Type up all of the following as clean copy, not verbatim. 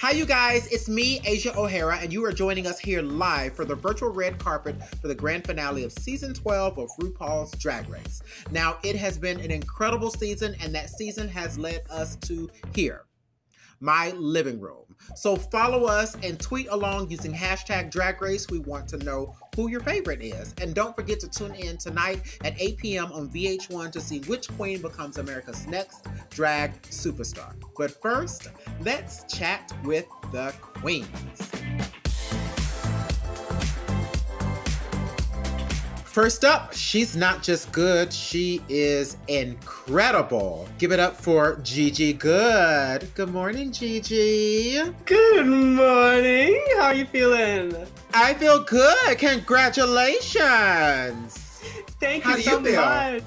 Hi, you guys. It's me, Asia O'Hara, and you are joining us here live for the virtual red carpet for the grand finale of season 12 of RuPaul's Drag Race. Now, it has been an incredible season, and that season has led us to here, my living room. So follow us and tweet along using hashtag Drag Race. We want to know who your favorite is. And don't forget to tune in tonight at 8 p.m. on VH1 to see which queen becomes America's next drag superstar. But first, let's chat with the queens. First up, she's not just good, she is incredible. Give it up for GIGI Good. Good morning, GIGI. Good morning. How are you feeling? I feel good. Congratulations. Thank you so much.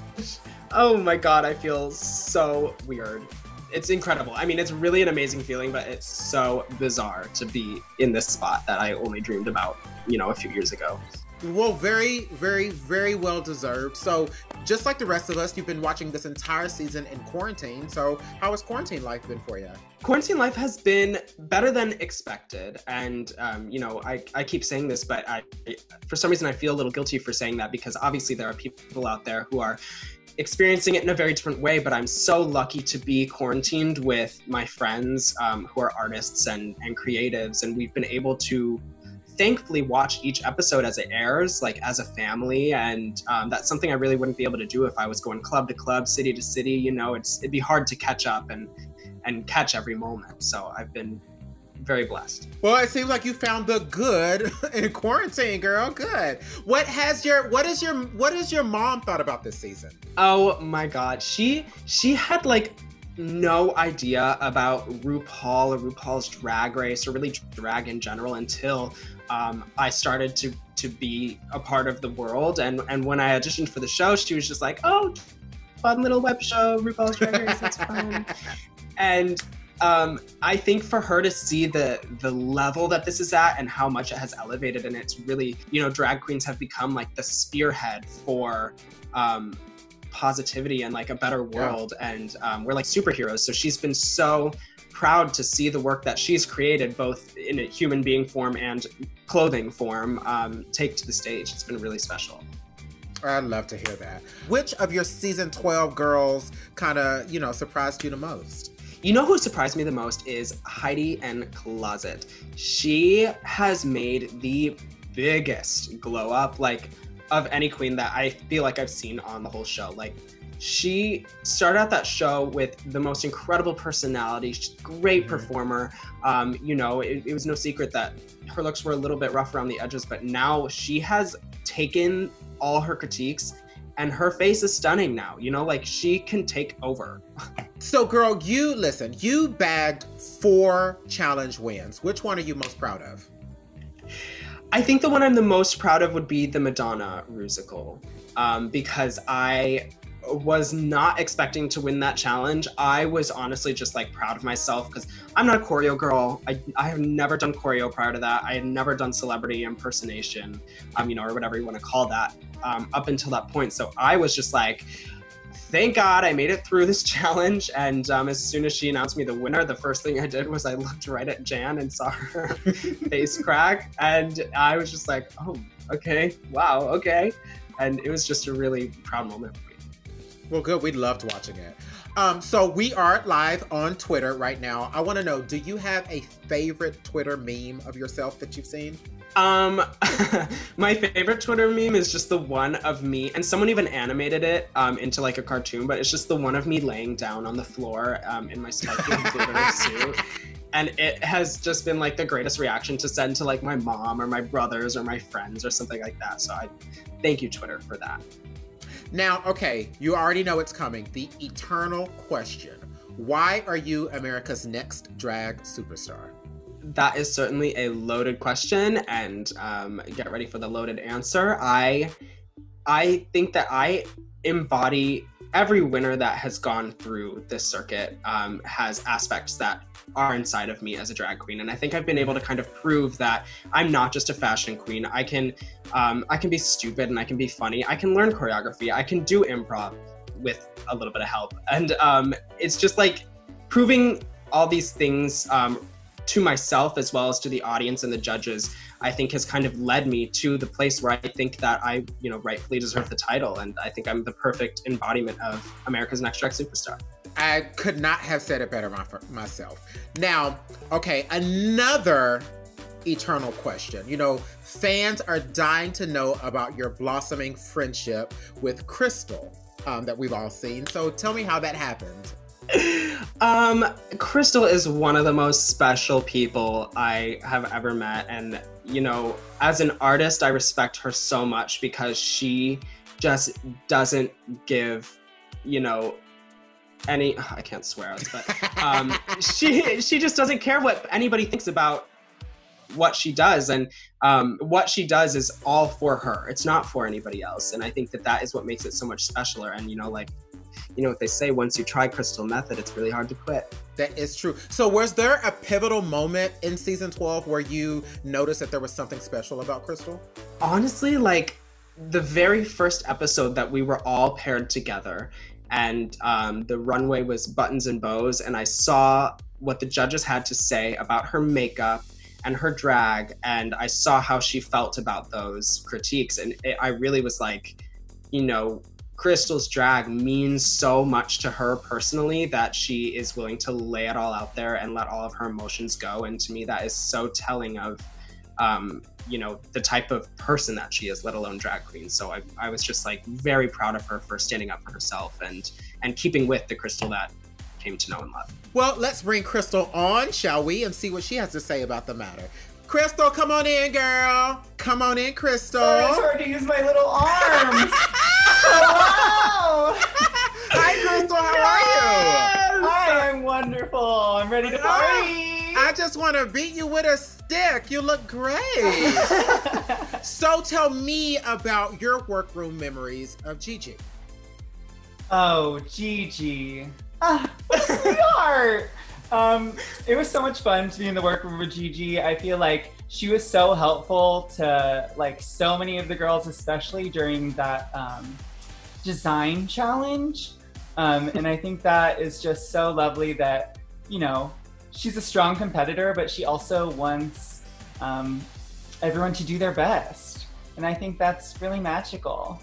Oh my God, I feel so weird. It's incredible. I mean, it's really an amazing feeling, but it's so bizarre to be in this spot that I only dreamed about, you know, a few years ago. Well, very, very, very well deserved. So just like the rest of us, you've been watching this entire season in quarantine. So how has quarantine life been for you? Quarantine life has been better than expected. And, you know, I keep saying this, but for some reason I feel a little guilty for saying that because obviously there are people out there who are experiencing it in a very different way, but I'm so lucky to be quarantined with my friends who are artists and creatives. And we've been able to thankfully watch each episode as it airs, like as a family, and that's something I really wouldn't be able to do if I was going club to club, city to city. You know, it'd be hard to catch up and catch every moment. So I've been very blessed. Well, it seems like you found the good in quarantine, girl. Good. What has what is your mom thought about this season? Oh my God, she had like no idea about RuPaul or RuPaul's Drag Race or really drag in general until I started to be a part of the world. And when I auditioned for the show, she was just like, oh, fun little web show, RuPaul's Drag Race, that's fun. And I think for her to see the level that this is at and how much it has elevated, and it's really, you know, drag queens have become like the spearhead for positivity and like a better world. Yeah. And we're like superheroes. So she's been so proud to see the work that she's created, both in a human being form and clothing form, take to the stage. It's been really special. I'd love to hear that. Which of your season 12 girls kind of, you know, surprised you the most? You know who surprised me the most is HEIDI and Closet. She has made the biggest glow up, like, of any queen that I feel like I've seen on the whole show. Like, she started out that show with the most incredible personality. She's a great performer. You know, it was no secret that her looks were a little bit rough around the edges, but now she has taken all her critiques and her face is stunning now. You know, like, she can take over. So girl, you bagged 4 challenge wins. Which one are you most proud of? I think the one I'm the most proud of would be the Madonna Rusical, because I was not expecting to win that challenge. I was honestly just like proud of myself because I'm not a choreo girl. I have never done choreo prior to that. I had never done celebrity impersonation, you know, or whatever you want to call that, up until that point. So I was just like, thank God I made it through this challenge. And as soon as she announced me the winner, the first thing I did was I looked right at Jan and saw her face crack. And I was just like, oh, okay, wow, okay. And it was just a really proud moment for me. Well, good. We loved watching it. So we are live on Twitter right now. I want to know, do you have a favorite Twitter meme of yourself that you've seen? My favorite Twitter meme is just the one of me, and someone even animated it into like a cartoon, but it's just the one of me laying down on the floor in my sparkling glitter suit. And it has just been like the greatest reaction to send to like my mom or my brothers or my friends or something like that. So I thank you, Twitter, for that. Now, okay, you already know it's coming. The eternal question. Why are you America's next drag superstar? That is certainly a loaded question, and get ready for the loaded answer. I think that I embody every winner that has gone through this circuit has aspects that are inside of me as a drag queen. And I think I've been able to kind of prove that I'm not just a fashion queen. I can be stupid and I can be funny. I can learn choreography. I can do improv with a little bit of help. And it's just like proving all these things to myself as well as to the audience and the judges, I think has kind of led me to the place where I think that I, you know, rightfully deserve the title. And I think I'm the perfect embodiment of America's Next Drag Superstar. I could not have said it better myself. Now, okay, another eternal question. You know, fans are dying to know about your blossoming friendship with Crystal that we've all seen. So tell me how that happened. Crystal is one of the most special people I have ever met. And, you know, as an artist, I respect her so much because she just doesn't give, you know, any, I can't swear, but she just doesn't care what anybody thinks about what she does. And what she does is all for her. It's not for anybody else. And I think that that is what makes it so much specialer. And, you know, like, you know what they say, once you try Crystal Method, it's really hard to quit. That is true. So was there a pivotal moment in season 12 where you noticed that there was something special about Crystal? Honestly, like the very first episode that we were all paired together and the runway was buttons and bows, and I saw what the judges had to say about her makeup and her drag, and I saw how she felt about those critiques, and I really was like, you know, Crystal's drag means so much to her personally that she is willing to lay it all out there and let all of her emotions go. And to me, that is so telling of, you know, the type of person that she is, let alone drag queen. So I was just like very proud of her for standing up for herself and keeping with the Crystal that came to know and love. Well, let's bring Crystal on, shall we, and see what she has to say about the matter. Crystal, come on in, girl. Come on in, Crystal. Sorry, it's hard to use my little arms. Hello. Hi, Crystal. How are you? Hi, I'm wonderful. I'm ready to party. I just want to beat you with a stick. You look great. So tell me about your workroom memories of GIGI. Oh, GIGI. What a sweetheart. It was so much fun to be in the workroom with GIGI. I feel like she was so helpful to like so many of the girls, especially during that design challenge. And I think that is just so lovely that, you know, she's a strong competitor, but she also wants everyone to do their best. And I think that's really magical.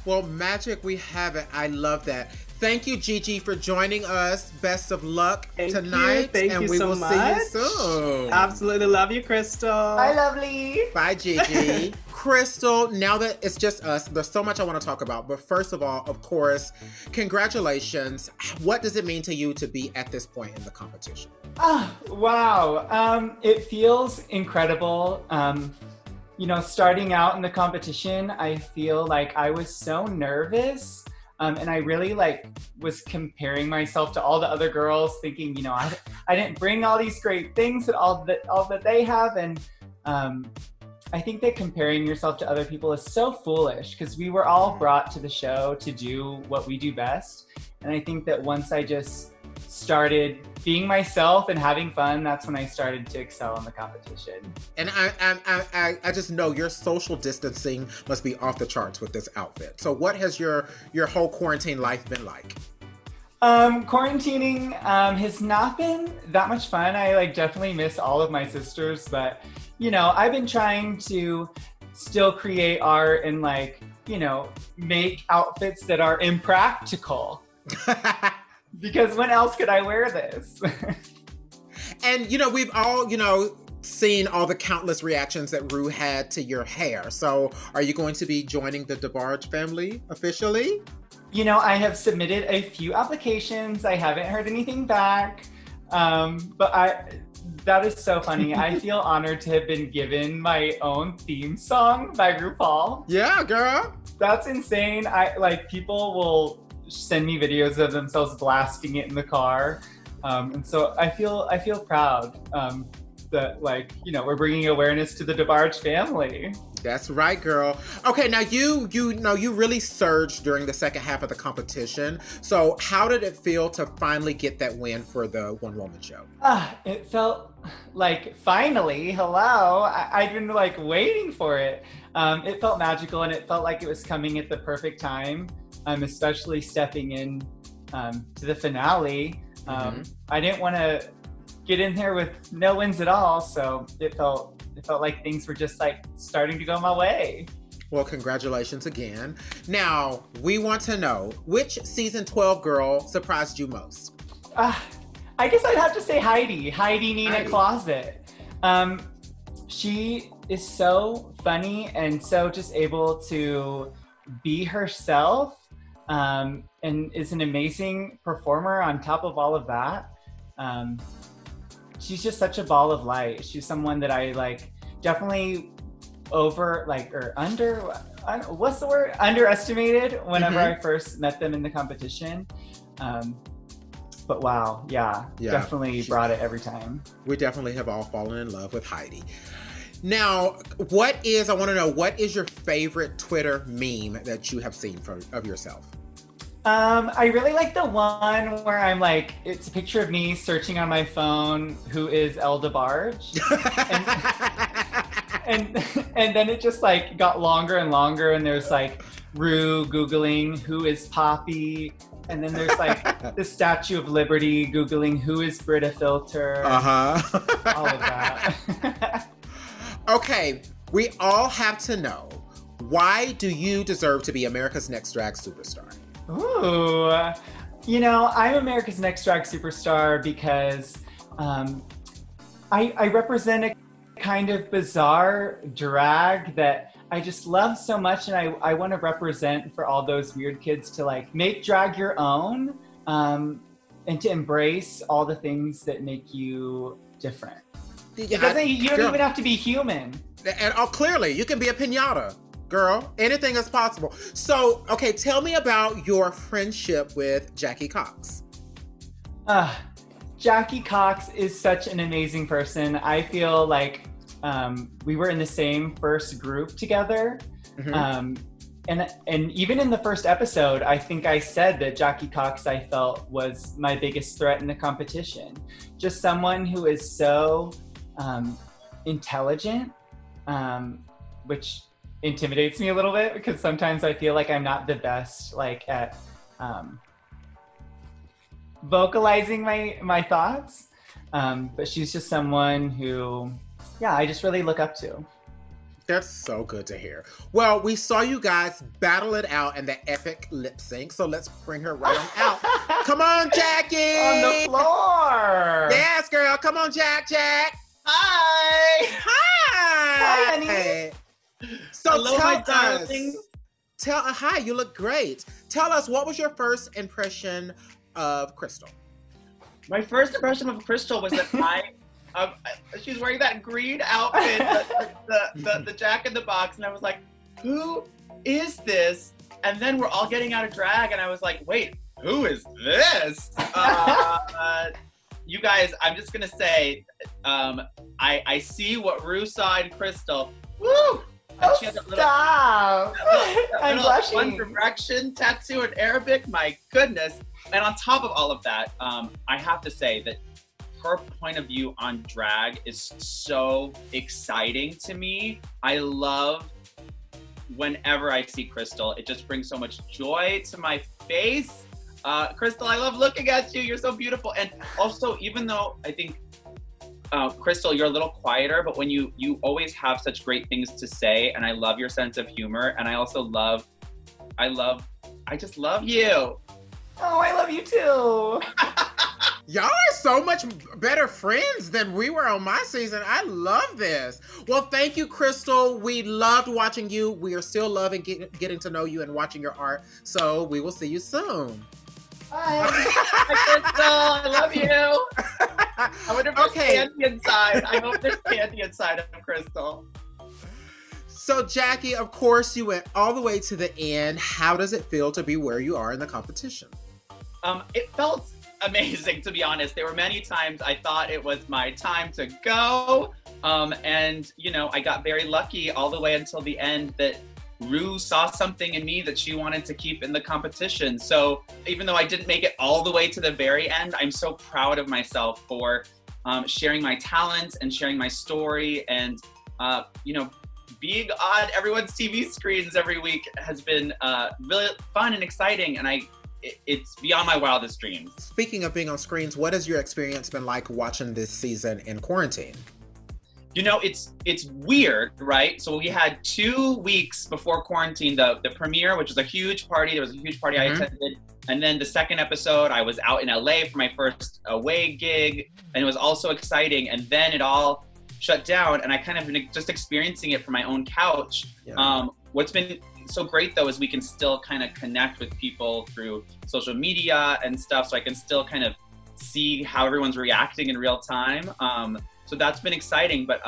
Well, magic, we have it. I love that. Thank you, GIGI, for joining us. Best of luck tonight. Thank you so much. See you soon. Absolutely love you, Crystal. Hi, lovely. Bye, GIGI. Crystal, now that it's just us, there's so much I want to talk about. But first of all, of course, congratulations. What does it mean to you to be at this point in the competition? Oh, wow. It feels incredible. You know, starting out in the competition, I feel like I was so nervous. And I really like was comparing myself to all the other girls, thinking, you know, I didn't bring all these great things that all that they have. And I think that comparing yourself to other people is so foolish because we were all brought to the show to do what we do best. And I think that once I just started being myself and having fun, that's when I started to excel in the competition. And I just know your social distancing must be off the charts with this outfit. So what has your whole quarantine life been like? Quarantining has not been that much fun. I like definitely miss all of my sisters, but you know, I've been trying to still create art and like, you know, make outfits that are impractical. Because when else could I wear this? And, you know, we've all, you know, seen all the countless reactions that Ru had to your hair. So are you going to be joining the DeBarge family officially? You know, I have submitted a few applications. I haven't heard anything back. But that is so funny. I feel honored to have been given my own theme song by RuPaul. Yeah, girl. That's insane. People will send me videos of themselves blasting it in the car, and so I feel proud that, like, you know, we're bringing awareness to the DeBarge family. That's right, girl. Okay, now you know you really surged during the second half of the competition. So how did it feel to finally get that win for the one-woman show? It felt like finally, hello. I've been like waiting for it. It felt magical and it felt like it was coming at the perfect time. Especially stepping in to the finale. I didn't want to get in there with no wins at all. So it felt like things were just like starting to go my way. Well, congratulations again. Now, we want to know, which season 12 girl surprised you most? I guess I'd have to say Heidi Nina Closet. She is so funny and so just able to be herself, and is an amazing performer on top of all of that. She's just such a ball of light. She's someone that I like definitely underestimated whenever I first met them in the competition. But wow, yeah, definitely brought it every time. We definitely have all fallen in love with Heidi. Now, what is your favorite Twitter meme that you have seen of yourself? I really like the one where I'm like, it's a picture of me searching on my phone, who is El DeBarge. and then it just like got longer and longer, and there's like Rue Googling who is Poppy, and then there's like the Statue of Liberty Googling who is Brita Filter. All of that. Okay, we all have to know, why do you deserve to be America's Next Drag Superstar? Ooh, you know, I'm America's Next Drag Superstar because I represent a kind of bizarre drag that I just love so much, and I want to represent for all those weird kids to like make drag your own, and to embrace all the things that make you different. You don't even have to be human. And clearly, you can be a piñata. Girl, anything is possible. So, okay, tell me about your friendship with Jackie Cox. Jackie Cox is such an amazing person. I feel like we were in the same first group together. And even in the first episode, I think I said that Jackie Cox, I felt, was my biggest threat in the competition. Just someone who is so intelligent, which intimidates me a little bit, because sometimes I feel like I'm not the best like at vocalizing my thoughts, but she's just someone who, yeah, I just really look up to. That's so good to hear. Well, we saw you guys battle it out in the epic lip sync, so let's bring her right on out. Come on, Jackie! On the floor! Yes, girl, come on, Jack. Hi! Hi, honey! So hello, tell my darling. Hi, you look great. Tell us, what was your first impression of Crystal? My first impression of Crystal was that she's wearing that green outfit, the Jack in the Box, and I was like, who is this? And then we're all getting out of drag, and I was like, wait, who is this? You guys, I'm just gonna say, I see what Rue saw in Crystal. Woo! Oh, stop! I'm blushing. One Direction tattoo in Arabic, my goodness. And on top of all of that, I have to say that her point of view on drag is so exciting to me. I love whenever I see Crystal. It just brings so much joy to my face. Crystal, I love looking at you. You're so beautiful. And also, even though I think Crystal, you're a little quieter, but when you always have such great things to say, and I love your sense of humor, and I also I just love you. Oh, I love you too. Y'all are so much better friends than we were on my season. I love this. Well, thank you, Crystal. We loved watching you. We are still loving getting to know you and watching your art. So we will see you soon. Bye. Hi, Crystal. I love you. I wonder if there's candy inside. I hope there's candy inside of Crystal. So, Jackie, of course, you went all the way to the end. How does it feel to be where you are in the competition? It felt amazing, to be honest. There were many times I thought it was my time to go. And, you know, I got very lucky all the way until the end that Rue saw something in me that she wanted to keep in the competition. So even though I didn't make it all the way to the very end, I'm so proud of myself for sharing my talent and sharing my story, and, you know, being on everyone's TV screens every week has been really fun and exciting. And I it's beyond my wildest dreams. Speaking of being on screens, what has your experience been like watching this season in quarantine? You know, it's weird, right? So we had 2 weeks before quarantine, the premiere, which was a huge party. There was a huge party I attended. And then the second episode, I was out in LA for my first away gig. And it was also exciting. And then it all shut down. And I kind of been just experiencing it from my own couch. Yeah. What's been so great though is we can still kind of connect with people through social media and stuff. So I can still kind of see how everyone's reacting in real time. So that's been exciting, but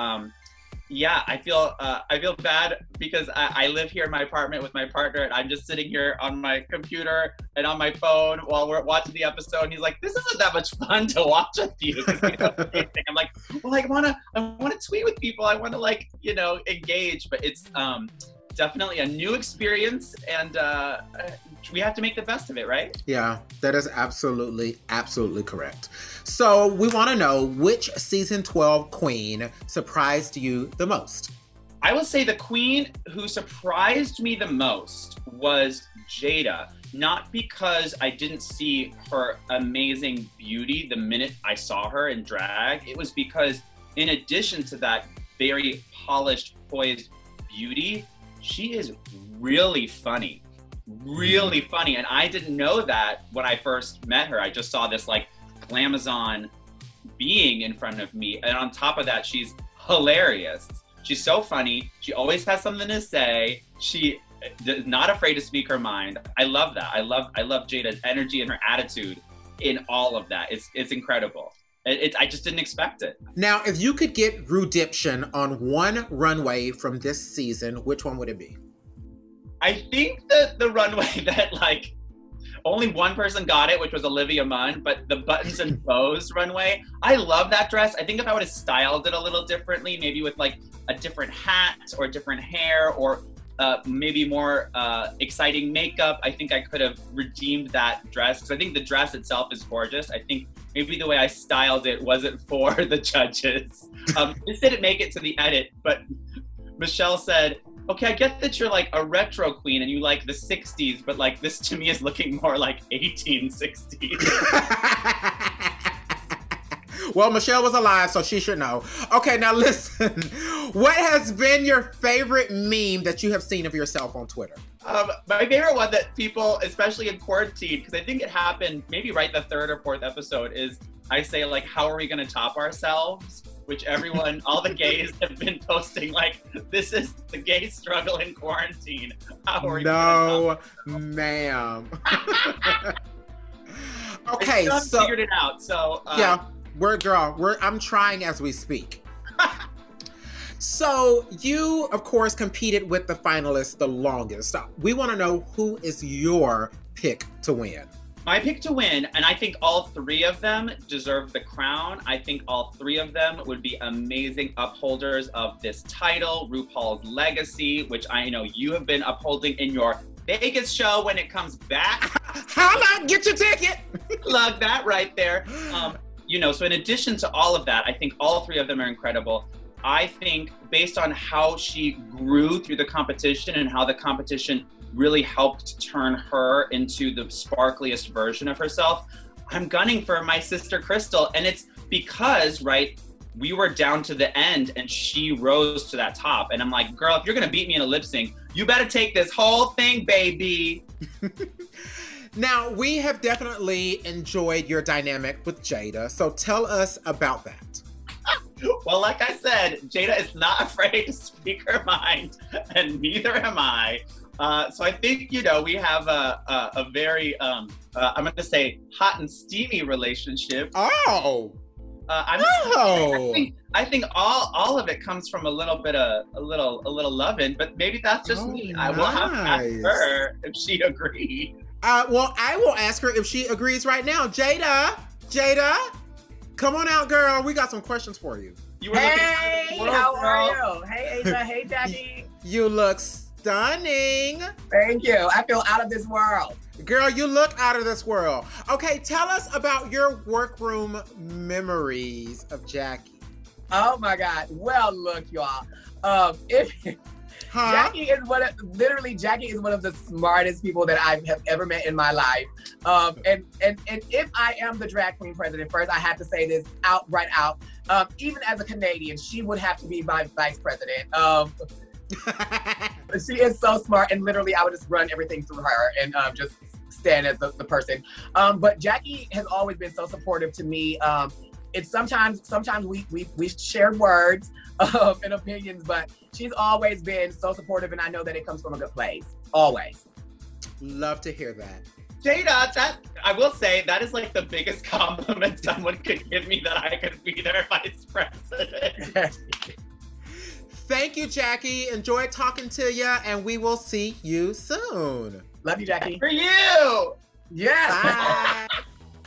yeah, I feel bad because I live here in my apartment with my partner, and I'm just sitting here on my computer and on my phone while we're watching the episode. And he's like, "This isn't that much fun to watch with you." I'm like, "Well, I wanna tweet with people. I wanna engage." But it's definitely a new experience, and we have to make the best of it, right? Yeah, that is absolutely correct. So we want to know, which season 12 queen surprised you the most? I will say the queen who surprised me the most was JAIDA. Not because I didn't see her amazing beauty the minute I saw her in drag. It was because in addition to that very polished, poised beauty, she is really funny. Really funny. And I didn't know that when I first met her. I just saw this like glamazon being in front of me. And on top of that, she's hilarious. She's so funny. She always has something to say. She is not afraid to speak her mind. I love that. I love JAIDA's energy and her attitude in all of that. It's incredible. I just didn't expect it. Now, if you could get redemption on one runway from this season, which one would it be? I think that the runway that like only one person got it, which was Olivia Munn, but the buttons and bows runway, I love that dress. I think if I would have styled it a little differently, maybe with like a different hat or different hair or maybe more exciting makeup, I think I could have redeemed that dress. Because I think the dress itself is gorgeous. I think maybe the way I styled it wasn't for the judges. This didn't make it to the edit, but Michelle said, "Okay, I get that you're like a retro queen and you like the 60s, but like this to me is looking more like 1860s. Well, Michelle was alive, so she should know. Okay, now listen. What has been your favorite meme that you have seen of yourself on Twitter? My favorite one that people, especially in quarantine, because I think it happened maybe right the 3rd or 4th episode, is I say like, how are we gonna top ourselves? Which everyone, all the gays have been posting like, this is the gay struggle in quarantine. How are we No, ma'am. Okay, I still haven't figured it out, so. Yeah, I'm trying as we speak. So you, of course, competed with the finalists the longest. We want to know, who is your pick to win? My pick to win, and I think all 3 of them deserve the crown. I think all 3 of them would be amazing upholders of this title, RuPaul's legacy, which I know you have been upholding in your Vegas show when it comes back. Holla, get your ticket. Plug that right there. So in addition to all of that, I think all 3 of them are incredible. I think based on how she grew through the competition and how the competition really helped turn her into the sparkliest version of herself, I'm gunning for my sister Crystal. And it's because, right, we were down to the end and she rose to that top. And I'm like, girl, if you're gonna beat me in a lip sync, you better take this whole thing, baby. Now, we have definitely enjoyed your dynamic with JAIDA, so tell us about that. Well, like I said, JAIDA is not afraid to speak her mind, and neither am I. So I think, we have a very, I'm going to say, hot and steamy relationship. Oh! I think all of it comes from a little bit of a little loving, but maybe that's just me. I will have to ask her if she agrees. Well, I will ask her if she agrees right now. JAIDA, come on out, girl. We got some questions for you. Hey, how are you? Hey, Ava. Hey, Jackie. You look stunning. Thank you. I feel out of this world. Girl, you look out of this world. Okay, tell us about your workroom memories of Jackie. Oh my God. Well, look, y'all. Huh? Jackie is Jackie is one of the smartest people that I have ever met in my life. And if I am the drag queen president, first I have to say this right out. Even as a Canadian, she would have to be my vice president. She is so smart, and literally I would just run everything through her and just stand as the person. But Jackie has always been so supportive to me. It's sometimes we shared words and opinions, but she's always been so supportive, and I know that it comes from a good place. Always. Love to hear that. JAIDA, that I will say that is like the biggest compliment someone could give me, that I could be their vice president. Thank you, Jackie. Enjoyed talking to you, and we will see you soon. Love you, Jackie. For you. Yes. Bye.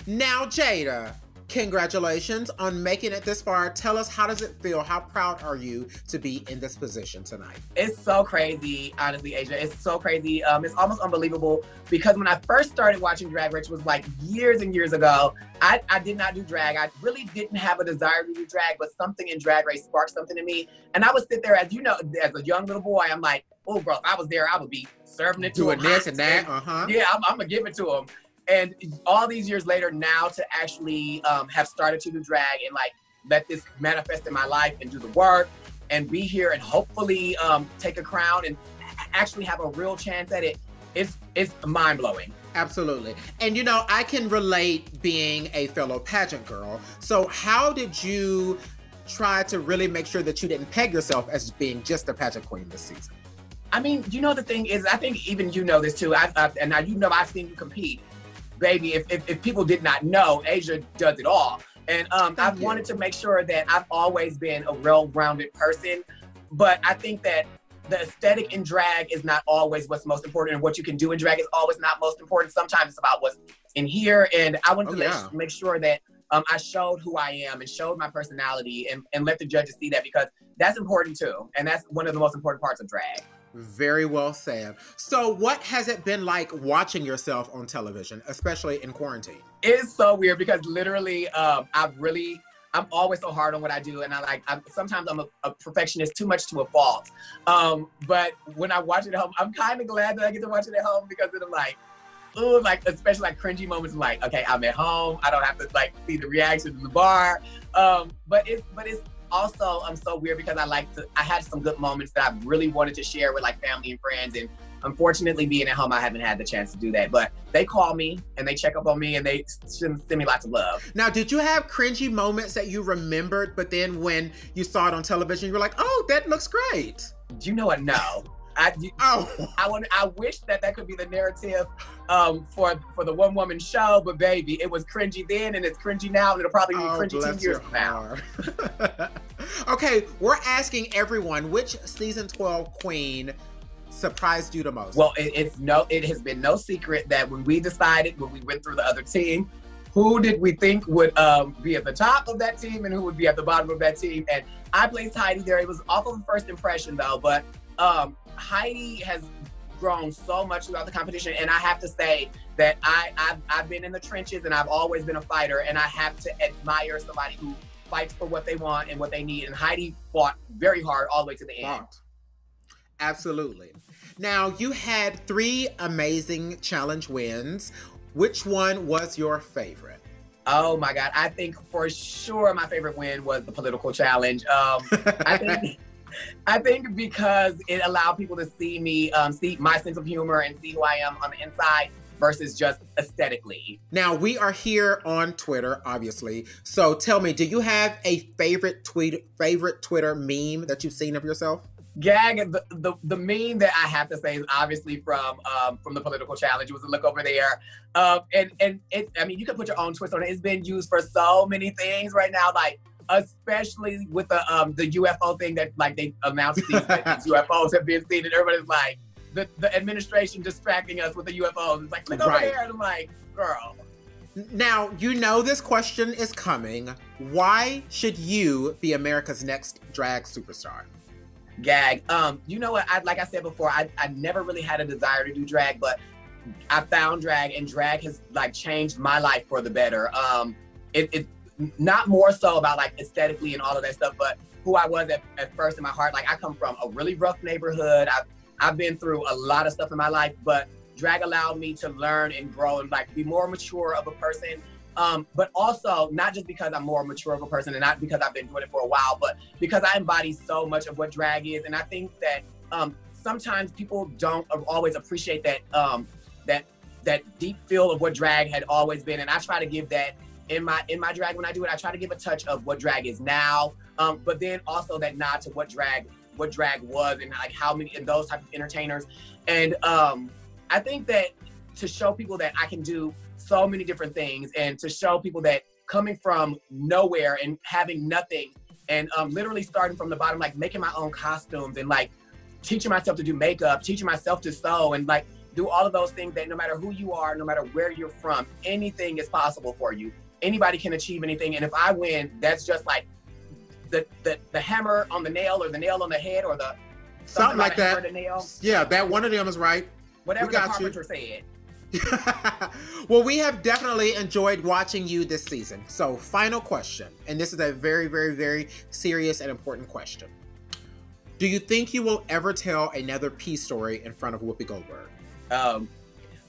Now, JAIDA, congratulations on making it this far. Tell us, how does it feel? How proud are you to be in this position tonight? It's so crazy, honestly, Asia. It's so crazy. It's almost unbelievable, because when I first started watching Drag Race, which was like years and years ago, I did not do drag. I really didn't have a desire to do drag, but something in Drag Race sparked something in me. And I would sit there, as you know, as a young little boy, I'm like, oh, bro, if I was there, I would be serving it to Doing him. this and that, Yeah, I'm going to give it to him. And all these years later, now to actually have started to do drag and like let this manifest in my life and do the work and be here and hopefully take a crown and actually have a real chance at it, it's mind-blowing. Absolutely. And you know, I can relate being a fellow pageant girl. So how did you try to really make sure that you didn't peg yourself as being just a pageant queen this season? I mean, you know, the thing is, I think even you know this too, and now you know I've seen you compete. Baby, if people did not know, Asia does it all. And I've wanted to make sure that I've always been a well-rounded person. But I think that the aesthetic in drag is not always what's most important, and what you can do in drag is always not most important. Sometimes it's about what's in here. And I wanted to make sure that I showed who I am and showed my personality and let the judges see that, because that's important too. And that's one of the most important parts of drag. Very well said. So what has it been like watching yourself on television, especially in quarantine? It's so weird, because literally I'm always so hard on what I do, and sometimes I'm a perfectionist, too much to a fault. But when I watch it at home, I'm kind of glad that I get to watch it at home, because I'm like, ooh, like especially like cringy moments. I'm like, okay, I'm at home. I don't have to like see the reactions in the bar. But it's also so weird, because I had some good moments that I really wanted to share with like family and friends, and unfortunately being at home, I haven't had the chance to do that. But they call me and they check up on me and they send me lots of love. Now, did you have cringy moments that you remembered, but then when you saw it on television, you were like, oh, that looks great? You know what? No. I wish that could be the narrative for the one woman show, but baby, it was cringy then and it's cringy now, and it'll probably be cringy 10 years from now. Okay, we're asking everyone, which season 12 queen surprised you the most? Well, it has been no secret that when we went through the other team, who did we think would be at the top of that team and who would be at the bottom of that team? And I placed HEIDI there. It was off of the first impression though, but HEIDI has grown so much throughout the competition, and I have to say that I've been in the trenches and I've always been a fighter, and I have to admire somebody who fights for what they want and what they need, and HEIDI fought very hard all the way to the end. Absolutely. Now, you had 3 amazing challenge wins. Which one was your favorite? Oh my God, I think for sure my favorite win was the political challenge. I think because it allowed people to see me, see my sense of humor and see who I am on the inside versus just aesthetically. Now, we are here on Twitter, obviously. So tell me, do you have a favorite Twitter meme that you've seen of yourself? Gag, the meme that I have to say is obviously from the political challenge. It was a look over there. And I mean, you can put your own twist on it. It's been used for so many things right now, like, especially with the UFO thing that like they announced these UFOs have been seen, and everybody's like, the administration distracting us with the UFOs. It's like, look over there, and I'm like, girl. Now, you know this question is coming. Why should you be America's next drag superstar? Gag. You know what? Like I said before, I never really had a desire to do drag, but I found drag, and drag has like changed my life for the better. not more so about like aesthetically and all of that stuff, but who I was at first in my heart. Like I come from a really rough neighborhood. I've been through a lot of stuff in my life, but drag allowed me to learn and grow and like be more mature of a person. But also not just because I'm more mature of a person and not because I've been doing it for a while, but because I embody so much of what drag is. And I think that sometimes people don't always appreciate that that deep feel of what drag had always been. And I try to give that in my drag when I do it. I try to give a touch of what drag is now, but then also that nod to what drag was and like how many and those type of entertainers. And I think that to show people that I can do so many different things, and to show people that coming from nowhere and having nothing and literally starting from the bottom, like making my own costumes and like teaching myself to do makeup, teaching myself to sew and like do all of those things, that no matter who you are, no matter where you're from, anything is possible for you. Anybody can achieve anything. And if I win, that's just like the hammer on the nail or the nail on the head or the something like that. Yeah, that one of them is right. Whatever the carpenter said. Well, we have definitely enjoyed watching you this season. So final question, and this is a very, very, very serious and important question. Do you think you will ever tell another pee story in front of Whoopi Goldberg?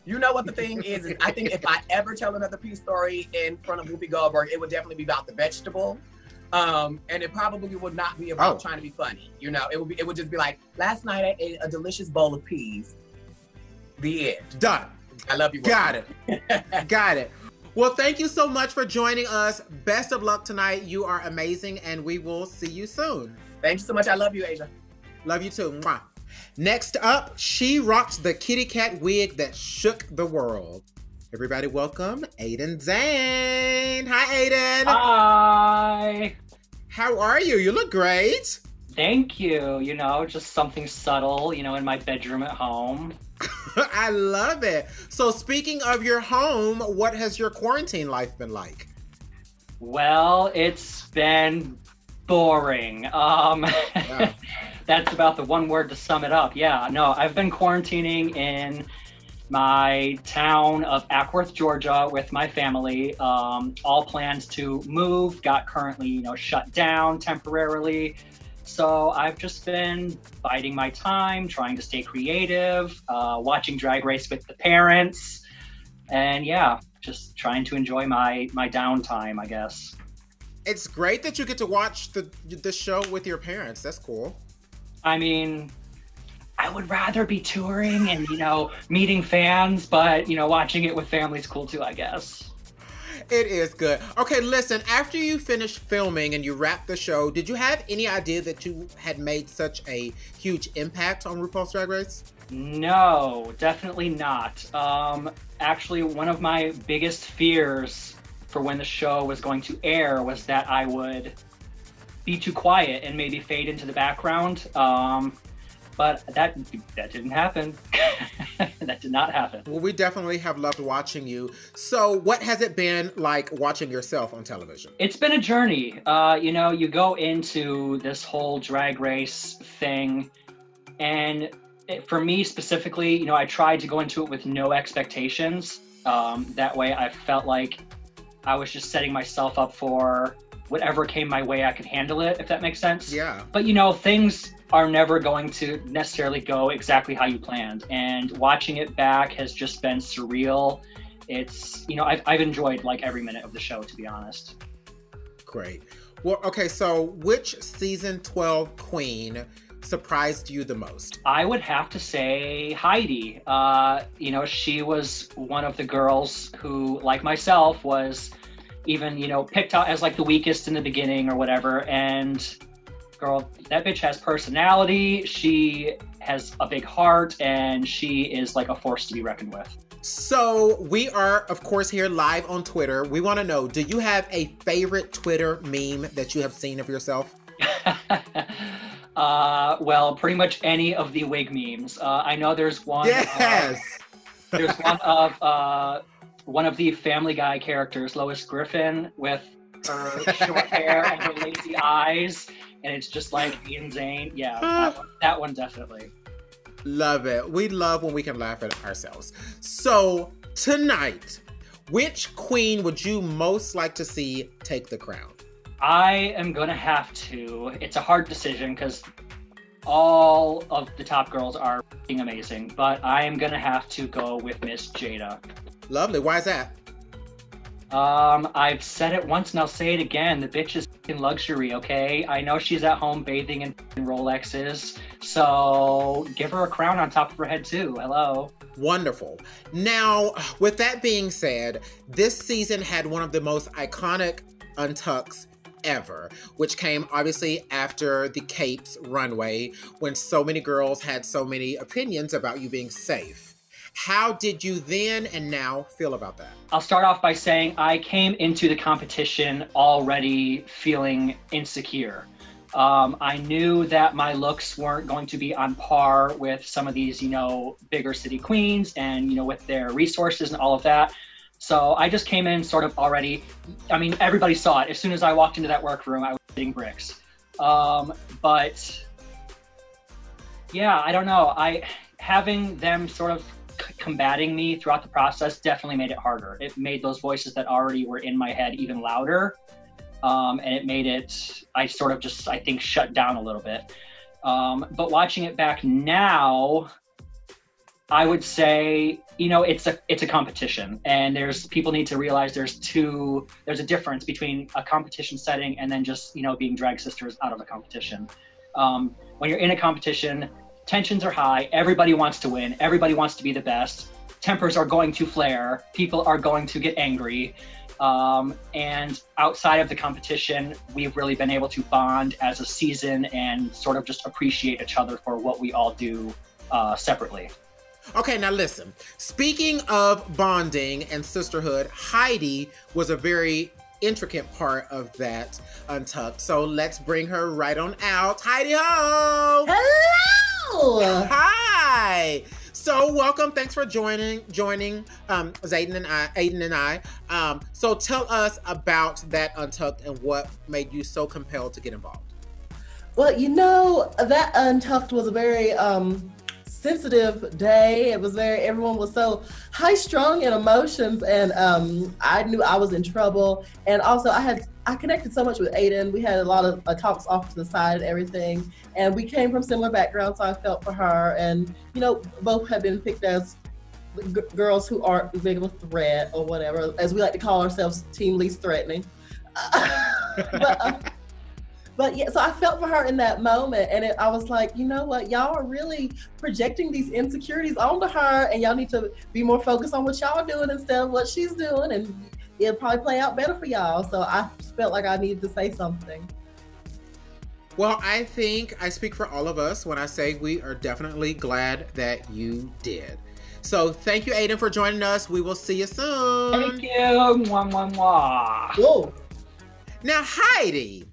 You know what the thing is I think if I ever tell another pee story in front of Whoopi Goldberg, it would definitely be about the vegetable. And it probably would not be about trying to be funny. You know, it would just be like, last night I ate a delicious bowl of peas. The end. Done. I love you. Got it. Got it. Well, thank you so much for joining us. Best of luck tonight. You are amazing, and we will see you soon. Thank you so much. I love you, Asia. Love you too. Mwah. Next up, she rocked the kitty cat wig that shook the world. Everybody welcome AIDEN ZHANE. Hi, AIDEN. Hi. How are you? You look great. Thank you. You know, just something subtle, you know, in my bedroom at home. I love it. So speaking of your home, what has your quarantine life been like? Well, it's been boring. Yeah. That's about the one word to sum it up. Yeah, no, I've been quarantining in my town of Ackworth, Georgia with my family. All plans to move got currently, you know, shut down temporarily. So I've just been biding my time, trying to stay creative, watching Drag Race with the parents, and yeah, just trying to enjoy my downtime, I guess. It's great that you get to watch the show with your parents. That's cool. I mean, I would rather be touring and, you know, meeting fans, but, you know, watching it with family's cool too, I guess. It is good. Okay, listen, after you finished filming and you wrapped the show, did you have any idea that you had made such a huge impact on RuPaul's Drag Race? No, definitely not. Actually, one of my biggest fears for when the show was going to air was that I would be too quiet and maybe fade into the background. But that didn't happen. That did not happen. Well, we definitely have loved watching you. So what has it been like watching yourself on television? It's been a journey. You know, you go into this whole Drag Race thing, and for me specifically, you know, I tried to go into it with no expectations. That way I felt like I was just setting myself up for whatever came my way, I could handle it, if that makes sense. Yeah. But you know, things are never going to necessarily go exactly how you planned. And watching it back has just been surreal. It's, you know, I've enjoyed like every minute of the show, to be honest. Great. Well, okay, so which season 12 queen surprised you the most? I would have to say HEIDI. You know, she was one of the girls who, like myself, was even, you know, picked out as like the weakest in the beginning or whatever. And girl, that bitch has personality. She has a big heart, and she is like a force to be reckoned with. So we are, of course, here live on Twitter. We want to know, do you have a favorite Twitter meme that you have seen of yourself? Well, pretty much any of the wig memes. I know there's one. Yes. There's one of the Family Guy characters, Lois Griffin, with her short hair and her lazy eyes, and it's just like AIDEN ZHANE. Yeah, that one definitely. Love it. We love when we can laugh at ourselves. So tonight, Which queen would you most like to see take the crown? I am gonna have to. It's a hard decision because all of the top girls are f***ing amazing, but I am gonna have to go with Miss JAIDA. Lovely. Why is that? I've said it once and I'll say it again. The bitch is in luxury, okay? I know she's at home bathing in Rolexes, so give her a crown on top of her head too. Hello. Wonderful. Now, with that being said, this season had one of the most iconic untucks ever, which came obviously after the Capes runway, when so many girls had so many opinions about you being safe. How did you then and now feel about that? I'll start off by saying I came into the competition already feeling insecure. I knew that my looks weren't going to be on par with some of these, you know, bigger city queens and, you know, with their resources and all of that. So I just came in sort of already, I mean, everybody saw it. As soon as I walked into that workroom, I was hitting bricks. But yeah, I don't know. Having them sort of combating me throughout the process definitely made it harder. It made those voices that already were in my head even louder. And it made it, I sort of just, I think, shut down a little bit. But watching it back now, I would say, you know, it's a competition, and people need to realize there's a difference between a competition setting and then just, you know, being drag sisters out of a competition. When you're in a competition, tensions are high, everybody wants to win, everybody wants to be the best, tempers are going to flare, people are going to get angry. And outside of the competition, we've really been able to bond as a season and sort of just appreciate each other for what we all do separately. Okay, now listen. Speaking of bonding and sisterhood, HEIDI was a very intricate part of that untucked. So let's bring her right on out. HEIDI ho! Hello! Hi! So welcome, thanks for joining AIDEN and I. So tell us about that untucked and what made you so compelled to get involved. Well, you know, that untucked was a very sensitive day. It was everyone was so high-strung in emotions, and I knew I was in trouble. And also I connected so much with AIDEN. We had a lot of talks off to the side and everything, and we came from similar backgrounds, so I felt for her. And you know, both have been picked as girls who aren't the big of a threat, or whatever, as we like to call ourselves, team least threatening. But yeah, so I felt for her in that moment, and I was like, you know what, y'all are really projecting these insecurities onto her, and y'all need to be more focused on what y'all are doing instead of what she's doing, and it'll probably play out better for y'all. So I felt like I needed to say something. Well, I think I speak for all of us when I say we are definitely glad that you did. So thank you, AIDEN, for joining us. We will see you soon. Thank you. Mwah, mwah, mwah. Whoa. Now, HEIDI,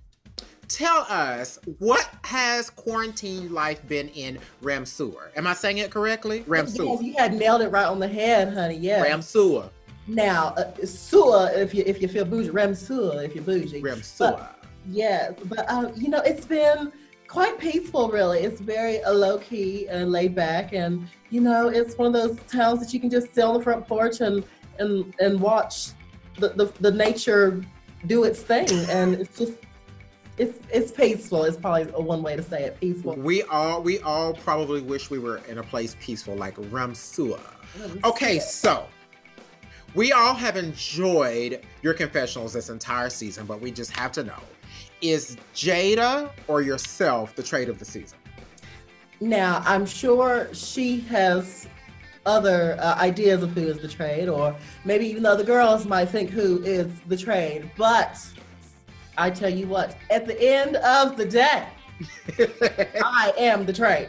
tell us, what has quarantine life been in Ramseur? Am I saying it correctly? Ramseur. Yes, you had nailed it right on the head, honey. Yes. Ramseur. Now, sewer if you feel bougie. Ramseur if you're bougie. Ramseur. Yes, but you know, it's been quite peaceful, really. It's very low key and laid back, and you know, it's one of those towns that you can just sit on the front porch and watch the nature do its thing, and it's just. It's peaceful. It's probably one way to say it. Peaceful. We all probably wish we were in a place peaceful like Ramseur. Okay, so we all have enjoyed your confessionals this entire season, but we just have to know: is JAIDA or yourself the trade of the season? Now, I'm sure she has other ideas of who is the trade, or maybe even the other girls might think who is the trade, but I tell you what, at the end of the day, I am the trade.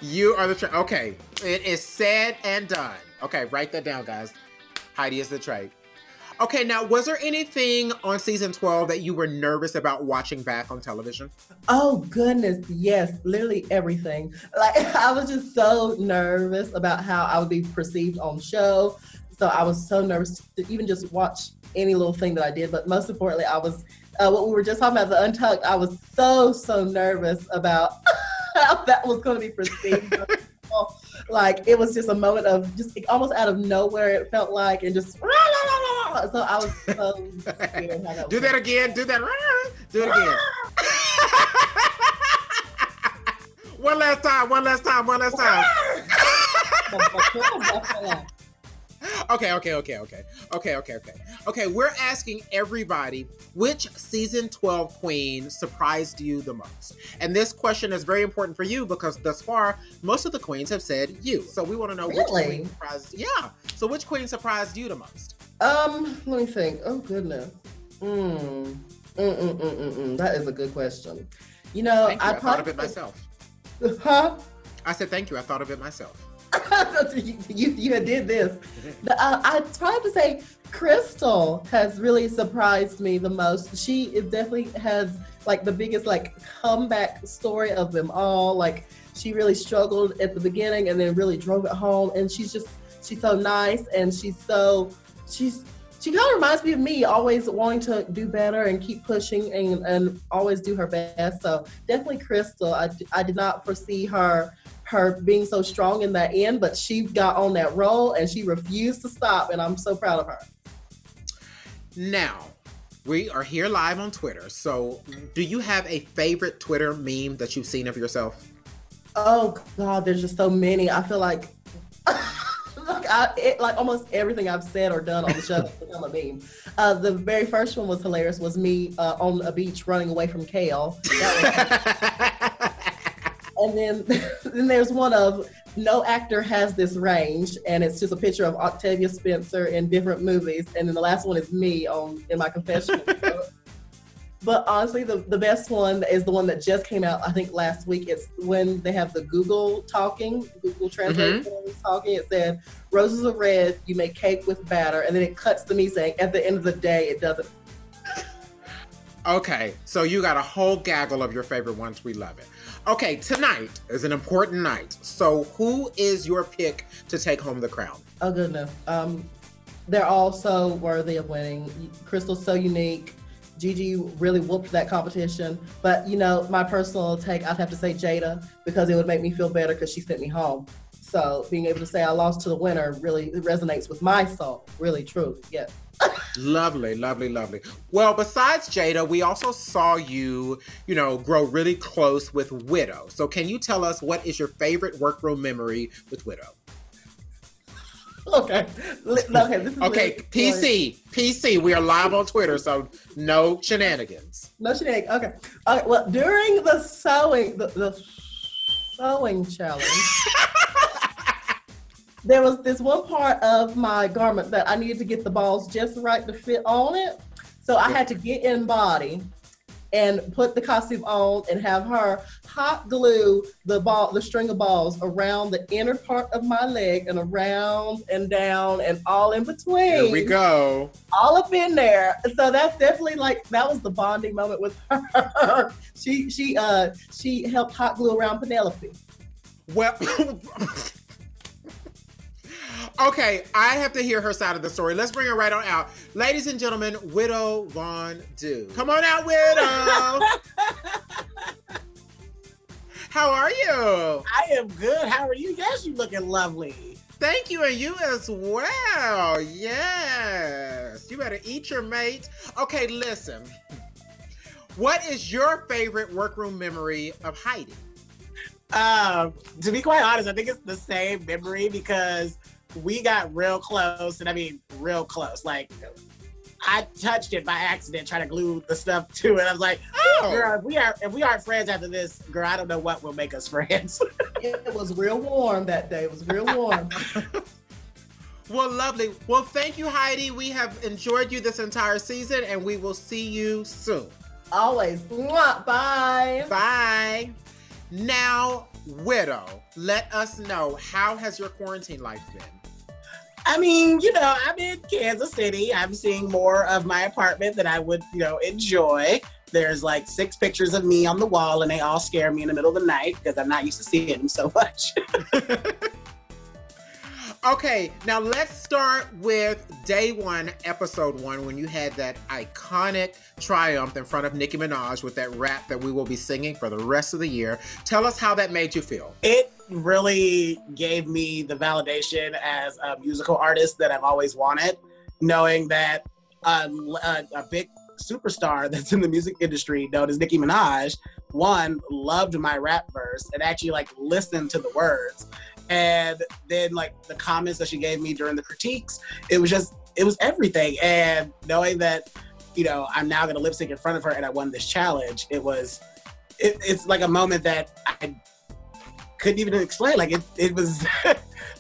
You are the trade. Okay, it is said and done. Okay, write that down, guys. HEIDI is the trade. Okay, now, was there anything on season 12 that you were nervous about watching back on television? Oh, goodness, yes, literally everything. Like, I was just so nervous about how I would be perceived on the show. So I was so nervous to even just watch any little thing that I did. But most importantly, I was, what we were just talking about, the untucked, I was so nervous about how that was going to be perceived. Like, it was just a moment of just almost out of nowhere, it felt like, and just, so I was so scared. Do that again, do that, do it again. One last time. Okay, we're asking everybody, which season 12 queen surprised you the most? And this question is very important for you because thus far, most of the queens have said you. So we want to know which queen surprised you. Yeah. So which queen surprised you the most? Let me think. Oh, goodness. That is a good question. You know, I thought of it myself. Huh? I said thank you. I thought of it myself. you did this. I tried to say Crystal has really surprised me the most. She definitely has like the biggest like comeback story of them all. Like she really struggled at the beginning and then really drove it home. And she's so nice and she kind of reminds me of me, always wanting to do better and keep pushing and always do her best. So definitely Crystal. I did not foresee her being so strong in that end, but she got on that roll and she refused to stop, and I'm so proud of her. Now, we are here live on Twitter, so do you have a favorite Twitter meme that you've seen of yourself? Oh God, there's just so many. I feel like like almost everything I've said or done on the show has become a meme. The very first one was hilarious, was me on a beach running away from Kale. And then there's one of no actor has this range, and it's just a picture of Octavia Spencer in different movies. And then the last one is me in my confessional. But honestly, the best one is the one that just came out, I think last week. It's when they have the Google Translate talking. It said, "Roses are red, you make cake with batter." And then it cuts to me saying, "At the end of the day, it doesn't." Okay, so you got a whole gaggle of your favorite ones. We love it. Okay, tonight is an important night. So who is your pick to take home the crown? Oh, goodness. They're all so worthy of winning. Crystal's so unique. Gigi really whooped that competition. But, you know, my personal take, I'd have to say JAIDA, because it would make me feel better because she sent me home. So being able to say I lost to the winner really resonates with my soul. Really, truly, yes. Lovely, lovely, lovely. Well, besides JAIDA, we also saw you, grow really close with Widow. So can you tell us what is your favorite workroom memory with Widow? Okay. This is PC. We are live on Twitter, so no shenanigans. No shenanigans. Okay. Well, during the sewing challenge, there was this one part of my garment that I needed to get the balls just right to fit on it. So I had to get in body and put the costume on and have her hot glue the string of balls around the inner part of my leg and around and down and all in between. Here we go. All up in there. So that's definitely that was the bonding moment with her. She helped hot glue around Penelope. Well, okay, I have to hear her side of the story. Let's bring her right on out. Ladies and gentlemen, Widow Von Du. Come on out, Widow. How are you? I am good. How are you? Yes, you looking lovely. Thank you, and you as well. Yes. You better eat your mate. Okay, listen. What is your favorite workroom memory of Heidi? To be quite honest, I think it's the same memory because we got real close, and I mean real close. Like, I touched it by accident, trying to glue the stuff to it. I was like, "Oh, girl, if we aren't friends after this, girl, I don't know what will make us friends." It was real warm that day. It was real warm. Well, lovely. Well, thank you, Heidi. We have enjoyed you this entire season, and we will see you soon. Always. Mwah. Bye. Bye. Now, Widow, let us know, how has your quarantine life been? I mean, I'm in Kansas City. I'm seeing more of my apartment that I would, enjoy. There's like 6 pictures of me on the wall, and they all scare me in the middle of the night because I'm not used to seeing them so much. Okay, now let's start with day one, episode one, when you had that iconic triumph in front of Nicki Minaj with that rap that we will be singing for the rest of the year. Tell us how that made you feel. It really gave me the validation as a musical artist that I've always wanted, knowing that a big superstar that's in the music industry known as Nicki Minaj, one, loved my rap verse and actually like listened to the words. And then like the comments that she gave me during the critiques, it was everything. And knowing that, you know, I'm now gonna lip sync in front of her and I won this challenge, it's like a moment that I couldn't even explain. Like it was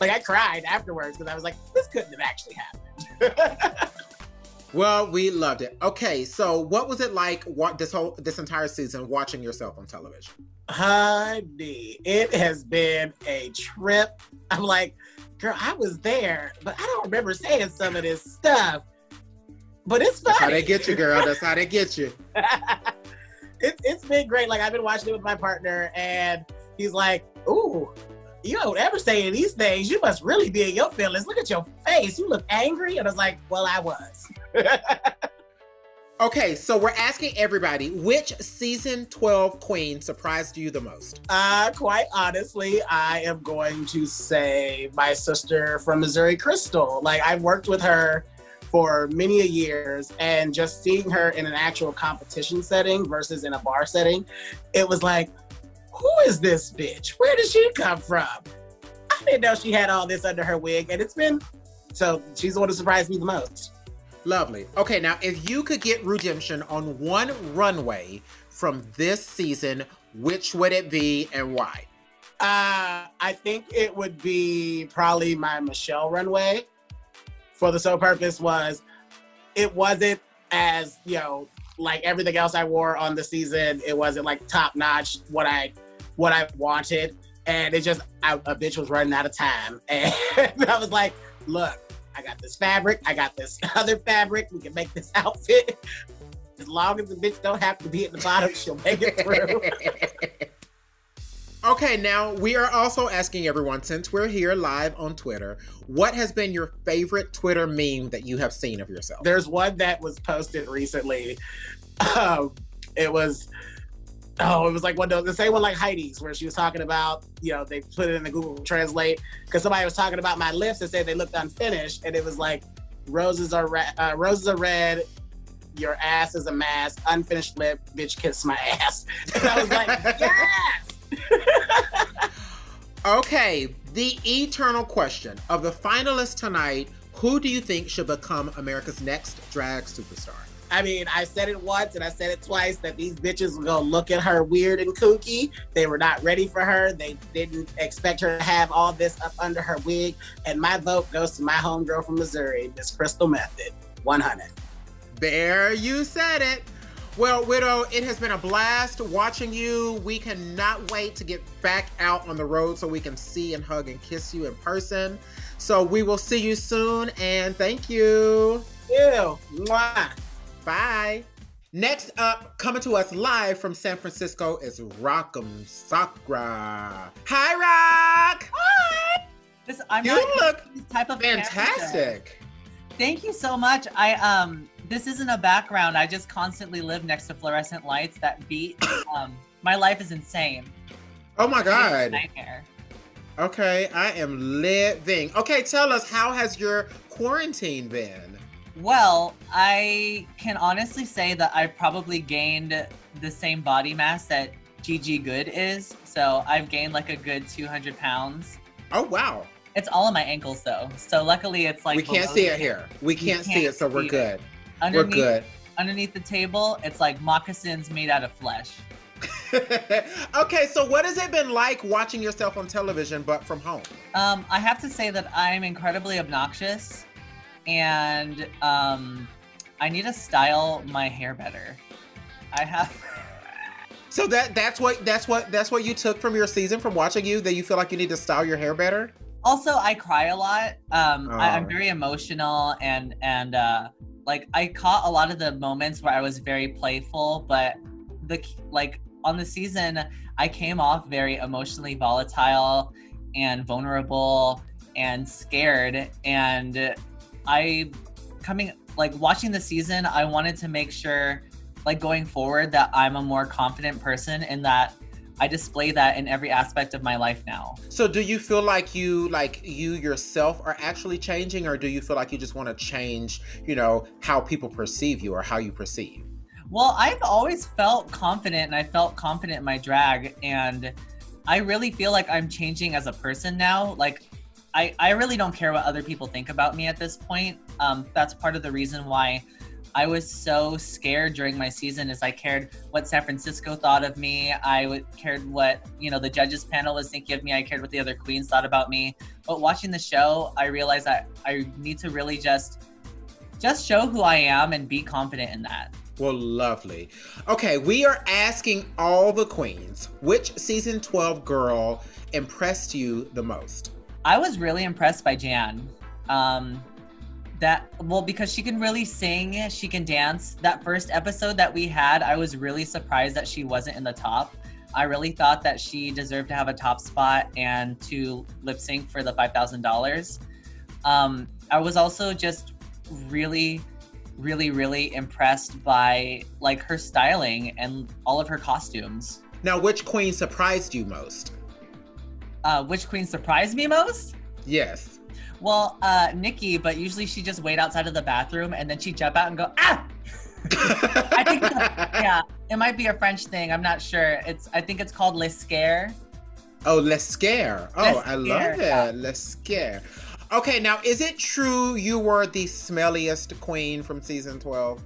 like I cried afterwards because I was like, this couldn't have actually happened. Well, we loved it. Okay, so what was it like this entire season watching yourself on television? Honey, it has been a trip. I'm like, girl, I was there, but I don't remember saying some of this stuff. But it's funny. That's how they get you, girl. That's how they get you. It's been great. Like, I've been watching it with my partner, and he's like, ooh, you don't ever say these things. You must really be in your feelings. Look at your face. You look angry. And I was like, well, I was. Okay, so we're asking everybody, which season 12 queen surprised you the most? Quite honestly, I am going to say my sister from Missouri, Crystal. Like, I've worked with her for many years, and just seeing her in an actual competition setting versus in a bar setting, it was like, who is this bitch? Where did she come from? I didn't know she had all this under her wig, and so she's the one who surprised me the most. Lovely. Okay, now if you could get redemption on one runway from this season, which would it be and why? I think it would be probably my Michelle runway. For the sole purpose it wasn't as, you know, like everything else I wore on the season. It wasn't like top notch what I wanted, and it just a bitch was running out of time, and I was like, look, I got this fabric, I got this other fabric, we can make this outfit. As long as the bitch don't have to be at the bottom, she'll make it through. Okay, now we are also asking everyone, since we're here live on Twitter, what has been your favorite Twitter meme that you have seen of yourself? There's one that was posted recently. It was like the same one like Heidi's, where she was talking about, you know, they put it in the Google Translate because somebody was talking about my lips and said they looked unfinished, and it was like, roses are red, your ass is a mask, unfinished lip, bitch kiss my ass. And I was like, yes! Okay, the eternal question of the finalists tonight, who do you think should become America's next drag superstar? I mean, I said it once and I said it twice that these bitches were gonna look at her weird and kooky. They were not ready for her. They didn't expect her to have all this up under her wig. And my vote goes to my homegirl from Missouri, Miss Crystal Method, 100. There you said it. Well, Widow, it has been a blast watching you. We cannot wait to get back out on the road so we can see and hug and kiss you in person. So we will see you soon, and thank you. Ew. Mwah. Bye. Next up, coming to us live from San Francisco is Rock'em Sakura. Hi, Rock. Hi. You look this type of fantastic. Thank you so much. This isn't a background. I just constantly live next to fluorescent lights that beat. My life is insane. Oh my God. Nightmare. Okay, I am living. Okay, tell us, how has your quarantine been? Well, I can honestly say that I've probably gained the same body mass that GIGI GOODE is. So I've gained like a good 200 pounds. Oh, wow. It's all in my ankles though. So luckily it's like— we can't see it here. We can't see it, so we're good. We're good. Underneath the table, it's like moccasins made out of flesh. Okay, so what has it been like watching yourself on television, but from home? I have to say that I'm incredibly obnoxious, and I need to style my hair better. I have. So that's what you took from your season from watching you, that you feel like you need to style your hair better? Also, I cry a lot. I'm very emotional, and like I caught a lot of the moments where I was very playful, but on the season, I came off very emotionally volatile and vulnerable, and scared. And watching the season, I wanted to make sure, like, going forward, that I'm a more confident person and that I display that in every aspect of my life now. So do you feel like you yourself are actually changing, or do you feel like you just want to change, you know, how people perceive you or how you perceive? Well, I've always felt confident, and I felt confident in my drag, and I really feel like I'm changing as a person now. Like, I really don't care what other people think about me at this point. That's part of the reason why I was so scared during my season, is I cared what San Francisco thought of me. I cared what, you know, the judges panel was thinking of me. I cared what the other queens thought about me. But watching the show, I realized that I need to really just show who I am and be confident in that. Well, lovely. Okay, we are asking all the queens, which season 12 girl impressed you the most? I was really impressed by Jan. Because she can really sing, she can dance. That first episode that we had, I was really surprised that she wasn't in the top. I really thought that she deserved to have a top spot and to lip sync for the $5,000. I was also just really impressed by, like, her styling and all of her costumes. Now, which queen surprised you most? Which queen surprised me most? Yes. Well, Nikki, but usually she just wait outside of the bathroom and then she'd jump out and go, ah! I think, yeah, it might be a French thing. I'm not sure. I think it's called Les Scare. Oh, Les Scare. Oh, Les I love it. yeah. Les Scare. Okay, now, is it true you were the smelliest queen from season 12?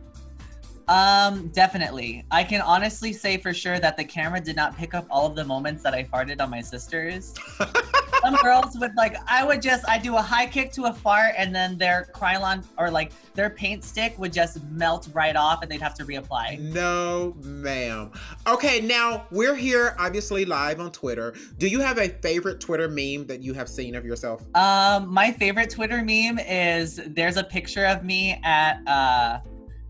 Definitely. I can honestly say for sure that the camera did not pick up all of the moments that I farted on my sisters. Some girls would, like, I do a high kick to a fart, and then their Krylon, or like their paint stick would just melt right off and they'd have to reapply. No, ma'am. Okay, now we're here obviously live on Twitter. Do you have a favorite Twitter meme that you have seen of yourself? My favorite Twitter meme is, there's a picture of me at,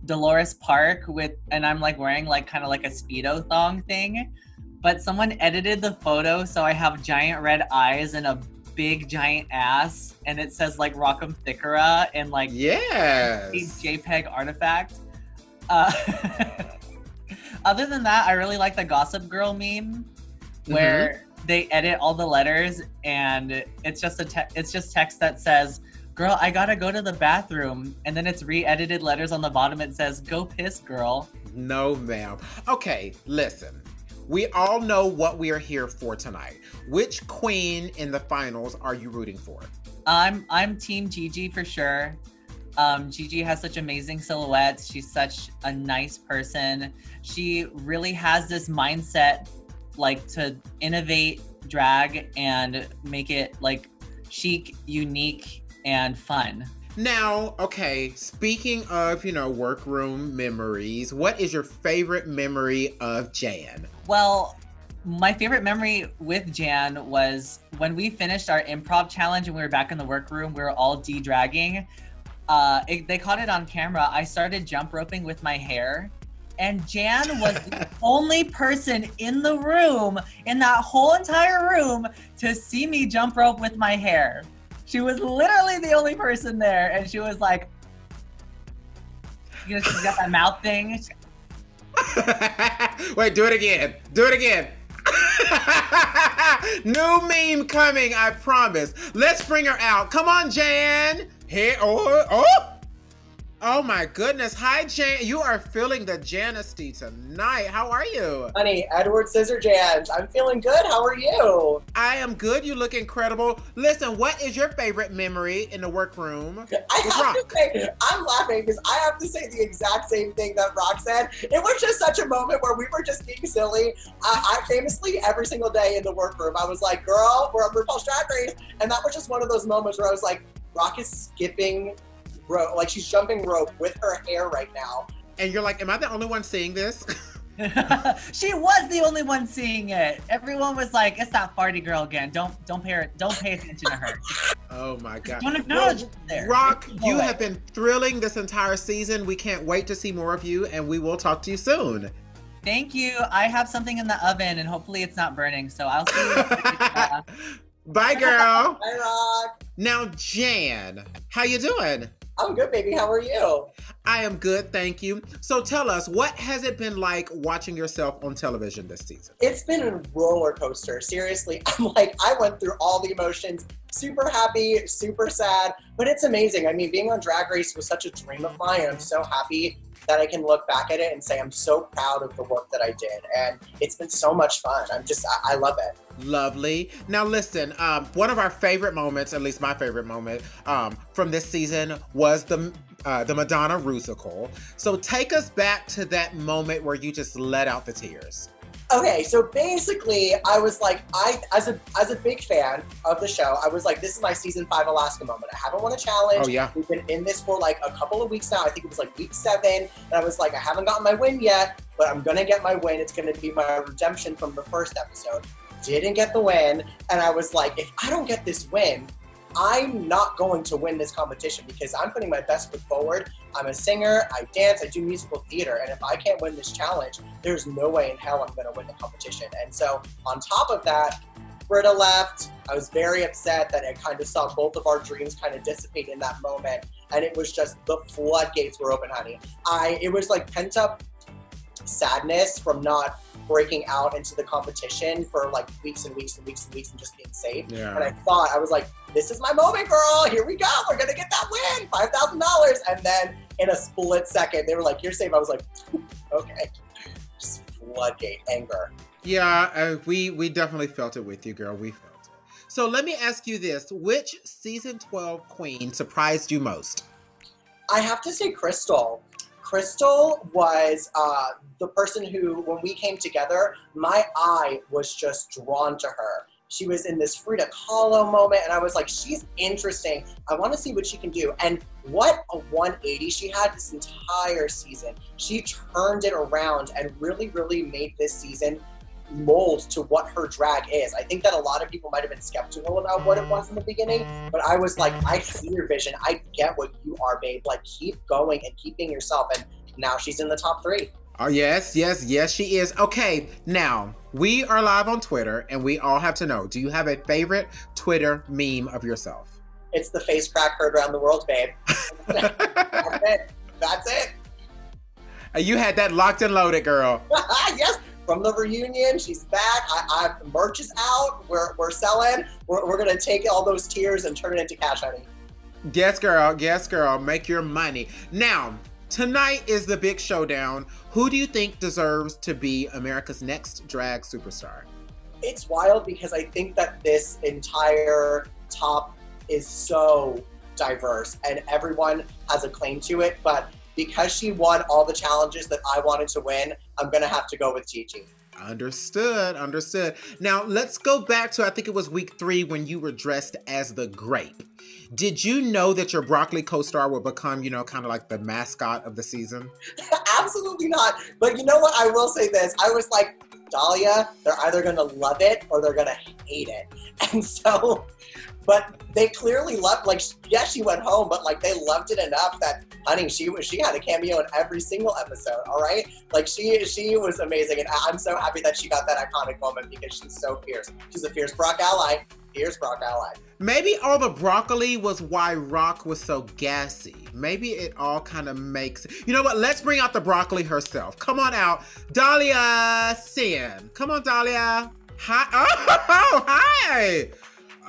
Dolores Park and I'm like wearing like kind of like a Speedo thong thing, but someone edited the photo so I have giant red eyes and a big giant ass, and it says like Rock'em Thicera and like yes, JPEG artifact. Other than that, I really like the Gossip Girl meme where they edit all the letters and it's just text that says, "Girl, I gotta go to the bathroom," and then it's re-edited letters on the bottom. It says, "Go piss, girl." No, ma'am. Okay, listen. We all know what we are here for tonight. Which queen in the finals are you rooting for? I'm Team GIGI for sure. GIGI has such amazing silhouettes. She's such a nice person. She really has this mindset, like, to innovate drag and make it like chic, unique, and fun. Now, okay, speaking of, you know, workroom memories, what is your favorite memory of Jan? Well, my favorite memory with Jan was when we finished our improv challenge and we were back in the workroom, we were all de-dragging. They caught it on camera. I started jump roping with my hair, and Jan was the only person in the room, in that whole entire room, to see me jump rope with my hair. She was literally the only person there, and she was like, you know, she's got that mouth thing. Wait, do it again. Do it again. New meme coming, I promise. Let's bring her out. Come on, Jan. Here, oh my goodness. Hi, Jan. You are feeling the Janesty tonight. How are you? Honey, Edward Scissorhands. I'm feeling good. How are you? I am good. You look incredible. Listen, what is your favorite memory in the workroom? I have to say, I'm laughing because I have to say the exact same thing that Rock said. It was just such a moment where we were just being silly. I famously, every single day in the workroom, I was like, girl, we're on RuPaul's Drag Race. And that was just one of those moments where I was like, Rock is skipping rope, like she's jumping rope with her hair right now. And you're like, am I the only one seeing this? She was the only one seeing it. Everyone was like, it's that farty girl again. Don't pay attention to her. Oh my God. Don't acknowledge it there. Rock, you have been thrilling this entire season. We can't wait to see more of you, and we will talk to you soon. Thank you. I have something in the oven and hopefully it's not burning, so I'll see you. Bye, girl. Bye, Rock. Now, Jan, how you doing? I'm good, baby. How are you? I am good, thank you. So tell us, what has it been like watching yourself on television this season? It's been a roller coaster. Seriously, I went through all the emotions. Super happy, super sad, but it's amazing. I mean, being on Drag Race was such a dream of mine. I'm so happy that I can look back at it and say I'm so proud of the work that I did. And it's been so much fun. I love it. Lovely. Now listen, one of our favorite moments, at least my favorite moment from this season was the Madonna Rusical. So take us back to that moment where you just let out the tears. Okay, so basically, I was like, as a big fan of the show, I was like, this is my season 5 Alaska moment. I haven't won a challenge. Oh, yeah. We've been in this for like a couple of weeks now. I think it was like week 7. And I was like, I haven't gotten my win yet, but I'm gonna get my win. It's gonna be my redemption from the first episode. Didn't get the win. And I was like, if I don't get this win, I'm not going to win this competition because I'm putting my best foot forward. I'm a singer, I dance, I do musical theater, and if I can't win this challenge, there's no way in hell I'm gonna win the competition. And so on top of that, Britta left. I was very upset that I kind of saw both of our dreams kind of dissipate in that moment. And it was just, the floodgates were open, honey. It was like pent up sadness from not breaking out into the competition for like weeks and weeks and weeks and weeks and just being safe. Yeah. And I was like, this is my moment, girl. Here we go. We're going to get that win, $5,000. And then in a split second, they were like, you're safe. I was like, okay. Just floodgate anger. Yeah, we definitely felt it with you, girl. We felt it. So let me ask you this. Which season 12 queen surprised you most? I have to say Crystal. Crystal was the person who, when we came together, my eye was just drawn to her. She was in this Frida Kahlo moment, and I was like, she's interesting. I want to see what she can do. And what a 180 she had this entire season. She turned it around and really, really made this season mold to what her drag is. I think that a lot of people might have been skeptical about what it was in the beginning, but I was like, I see your vision. I get what you are, babe. Like, keep going and keep being yourself. And now she's in the top 3. Oh, yes, she is. Okay, now, we are live on Twitter, and we all have to know, do you have a favorite Twitter meme of yourself? It's the face crack heard around the world, babe. That's it. You had that locked and loaded, girl. Yes. From the reunion, she's back. Merch is out. We're selling. We're gonna take all those tears and turn it into cash, honey. Yes, girl. Make your money. Now, tonight is the big showdown. Who do you think deserves to be America's next drag superstar? It's wild because I think that this entire top is so diverse and everyone has a claim to it, but because she won all the challenges that I wanted to win, I'm gonna have to go with Gigi. Understood. Now, let's go back to, I think it was week 3 when you were dressed as the grape. Did you know that your broccoli co-star would become, kind of like the mascot of the season? Absolutely not. But you know what? I will say this. I was like, Dahlia, they're either gonna love it or they're gonna hate it. And so, but they clearly loved, like, yes, she went home, but like they loved it enough that, honey, she had a cameo in every single episode, all right? Like she was amazing, and I'm so happy that she got that iconic moment because she's so fierce. She's a fierce Brock ally. Maybe all the broccoli was why Rock was so gassy. Maybe it all kind of makes, you know what? Let's bring out the broccoli herself. Come on out, Dahlia Sin. Come on, Dahlia. Hi. Oh, hi.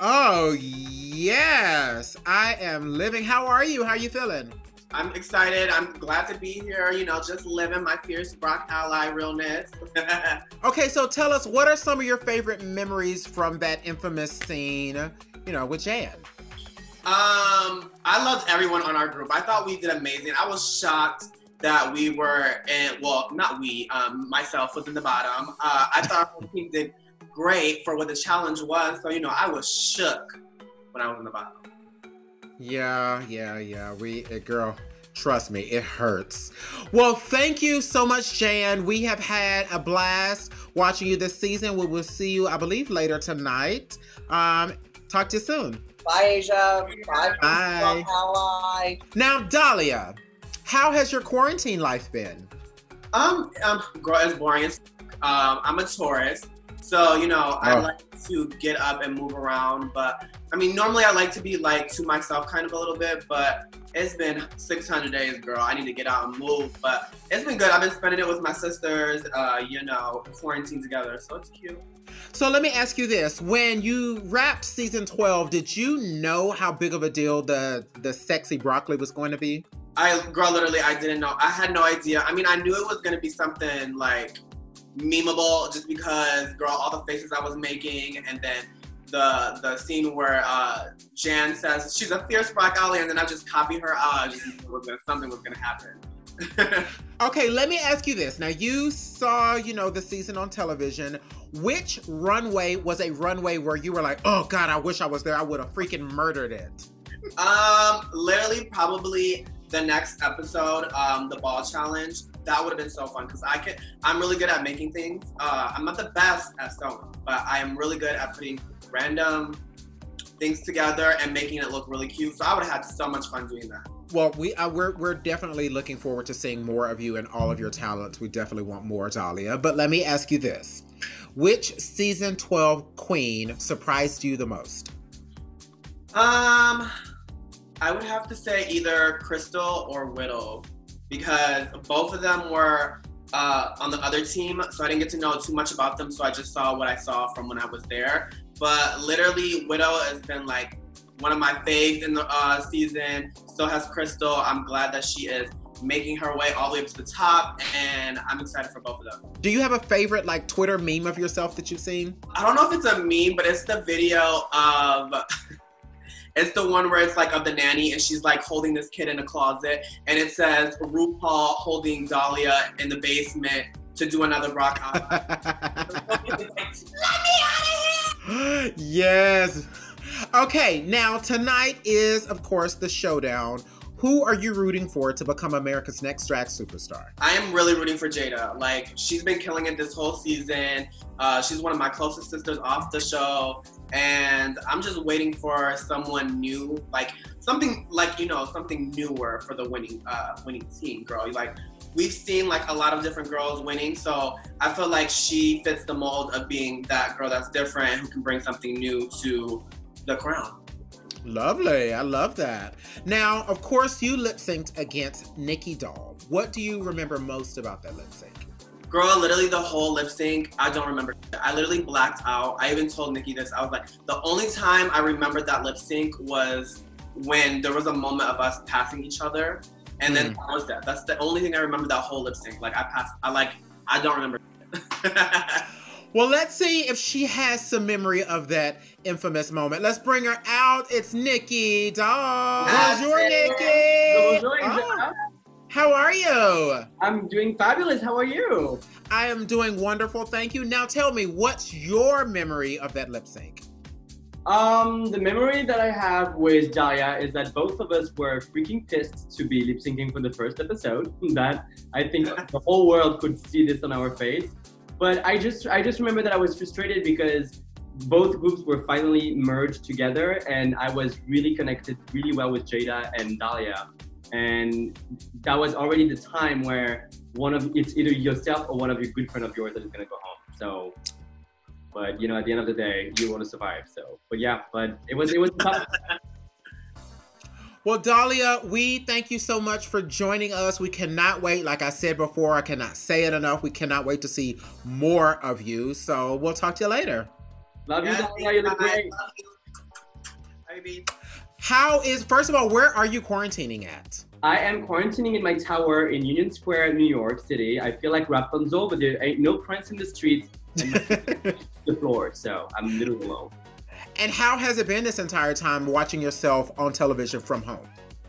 Oh, yes. I am living. How are you? How are you feeling? I'm excited. I'm glad to be here, just living my fierce Brock ally realness. Okay, so tell us, what are some of your favorite memories from that infamous scene, with Jan? I loved everyone on our group. I thought we did amazing. I was shocked that we were in, well, not we, myself was in the bottom. I thought our team did great for what the challenge was. So, I was shook when I was in the bottom. Yeah. Girl, trust me, it hurts. Well, thank you so much, Jan. We have had a blast watching you this season. We will see you, I believe, later tonight. Talk to you soon. Bye, Asia. Bye. Bye. Now, Dahlia, how has your quarantine life been? Girl, it's boring. I'm a Taurus. So, you know, I Oh. like to get up and move around. But, I mean, normally I like to be, like, to myself kind of a little bit. But it's been 600 days, girl. I need to get out and move. But it's been good. I've been spending it with my sisters, you know, quarantine together. So it's cute. So let me ask you this. When you wrapped season 12, did you know how big of a deal the sexy broccoli was going to be? Girl, literally, I didn't know. I had no idea. I mean, I knew it was going to be something, like, memeable just because, girl, all the faces I was making, and then the scene where Jan says she's a fierce broccoli, and then I just copy her. I just knew something was gonna happen. Okay, let me ask you this. Now, you saw, you know, the season on television. Which runway was a runway where you were like, oh God, I wish I was there. I would have freaking murdered it. Literally, probably the next episode, the ball challenge. That would have been so fun because I'm really good at making things. I'm not the best at sewing, but I am really good at putting random things together and making it look really cute. So I would have had so much fun doing that. Well, we're definitely looking forward to seeing more of you and all of your talents. We definitely want more, Dahlia. But let me ask you this. Which season 12 queen surprised you the most? I would have to say either Crystal or Whittle, because both of them were on the other team, so I didn't get to know too much about them, so I just saw what I saw from when I was there. But literally, Widow has been like one of my faves in the season. So has Crystal. I'm glad that she is making her way all the way up to the top, and I'm excited for both of them. Do you have a favorite like Twitter meme of yourself that you've seen? I don't know if it's a meme, but it's the video of it's the one where it's like of the nanny and she's like holding this kid in a closet, and it says RuPaul holding Dahlia in the basement to do another rock out. Let me out of here! Yes. Okay, now tonight is, of course, the showdown. Who are you rooting for to become America's next drag superstar? I am really rooting for JAIDA. Like, she's been killing it this whole season. She's one of my closest sisters off the show. And I'm just waiting for someone new, like something like, you know, something newer for the winning team, girl. Like, we've seen like a lot of different girls winning. So I feel like she fits the mold of being that girl that's different, who can bring something new to the crown. Lovely, I love that. Now, of course, you lip synced against NICKY Doll. What do you remember most about that lip sync? Girl, literally the whole lip sync, I don't remember. I literally blacked out. I even told NICKY this. I was like, the only time I remembered that lip sync was when there was a moment of us passing each other. And then that was that. That's the only thing I remember that whole lip sync. Like, I don't remember. Well, let's see if she has some memory of that infamous moment. Let's bring her out. It's NICKY Doll. Bonjour, NICKY. Bonjour, oh. How are you? I'm doing fabulous. How are you? I am doing wonderful, thank you. Now tell me, what's your memory of that lip sync? The memory that I have with Dahlia is that both of us were freaking pissed to be lip syncing for the first episode. That I think the whole world could see this on our face. But I just remember that I was frustrated because both groups were finally merged together, and I was really connected really well with JAIDA and Dahlia. And that was already the time where it's either yourself or one of your good friend of yours that is gonna go home. So, but you know, at the end of the day, you want to survive. So, but yeah, but it was tough. Well, Dahlia, we thank you so much for joining us. We cannot wait. Like I said before, I cannot say it enough. We cannot wait to see more of you. So we'll talk to you later. Love you, Dahlia. You look great. Baby. First of all, where are you quarantining at? I am quarantining in my tower in Union Square, New York City. I feel like Rapunzel, but there ain't no prince in the streets and the floor, so I'm a little alone. And how has it been this entire time watching yourself on television from home?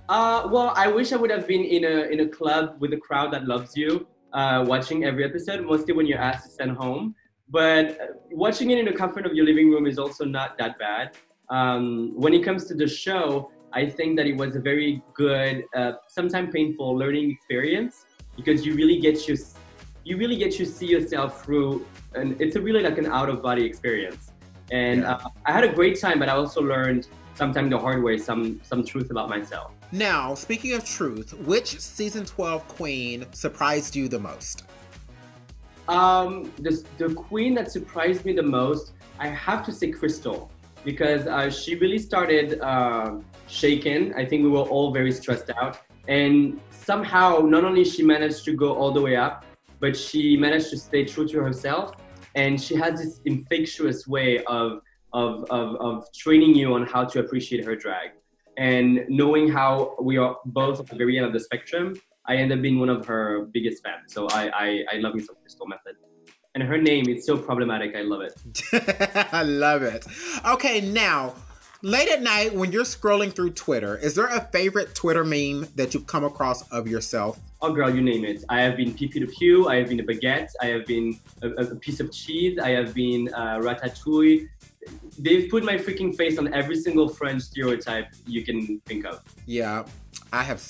Well, I wish I would have been in a club with a crowd that loves you, watching every episode, mostly when you're asked to send home. But watching it in the comfort of your living room is also not that bad. When it comes to the show, I think that it was a very good, sometimes painful learning experience, because you really get to see yourself through, and it's really like an out-of-body experience. And I had a great time, but I also learned sometimes the hard way some truth about myself. Now, speaking of truth, which season 12 queen surprised you the most? The queen that surprised me the most, I have to say Crystal, because she really started shaken. I think we were all very stressed out. And somehow, not only she managed to go all the way up, but she managed to stay true to herself. And she has this infectious way of training you on how to appreciate her drag. And knowing how we are both at the very end of the spectrum, I end up being one of her biggest fans. So I love me some Crystal Method. And her name, it's so problematic. I love it. I love it. Okay, now, late at night when you're scrolling through Twitter, is there a favorite Twitter meme that you've come across of yourself? Oh girl, you name it. I have been Pipi the Pew, I have been a baguette, I have been a piece of cheese, I have been ratatouille. They've put my freaking face on every single French stereotype you can think of. Yeah,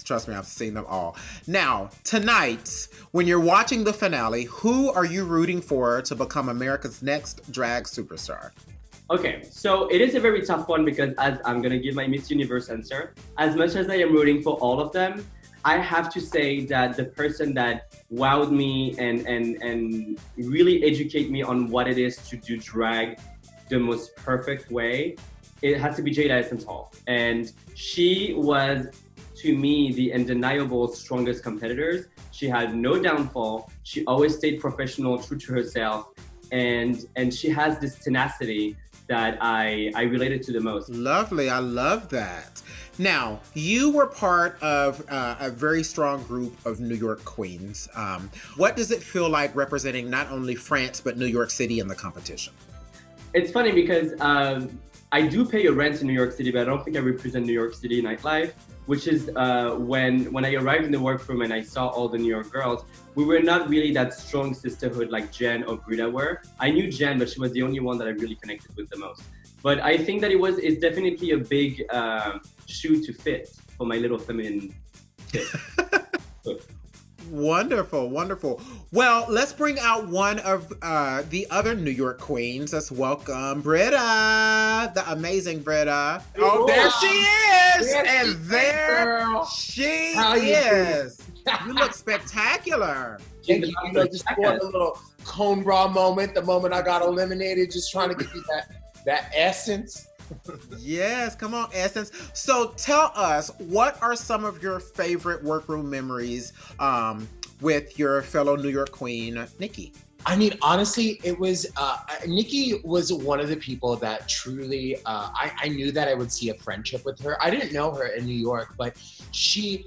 trust me, I've seen them all. Now, tonight, when you're watching the finale, who are you rooting for to become America's next drag superstar? Okay, so it is a very tough one because as I'm gonna give my Miss Universe answer, as much as I am rooting for all of them, I have to say that the person that wowed me and really educate me on what it is to do drag the most perfect way, it has to be JAIDA Essence Hall. And she was, to me, the undeniable strongest competitors. She had no downfall. She always stayed professional, true to herself. And she has this tenacity that I related to the most. Lovely, I love that. Now, you were part of a very strong group of New York queens. What does it feel like representing not only France, but New York City in the competition? It's funny because I do pay a rent in New York City, but I don't think I represent New York City nightlife, which is when I arrived in the workroom and I saw all the New York girls, we were not really that strong sisterhood like Jen or Greta were. I knew Jen, but she was the only one that I really connected with the most. But I think that it's definitely a big shoe to fit for my little feminine fit. Wonderful, wonderful. Well, let's bring out one of the other New York queens. Let's welcome Britta, the amazing Britta. Oh, there she is! And there she is. You look spectacular. Thank you. You know, just for a little cone bra moment, the moment I got eliminated, just trying to give you that essence. Yes, come on, Essence. So tell us, what are some of your favorite workroom memories with your fellow New York queen, Nikki? I mean, honestly, it was, Nikki was one of the people that truly, I knew that I would see a friendship with her. I didn't know her in New York, but she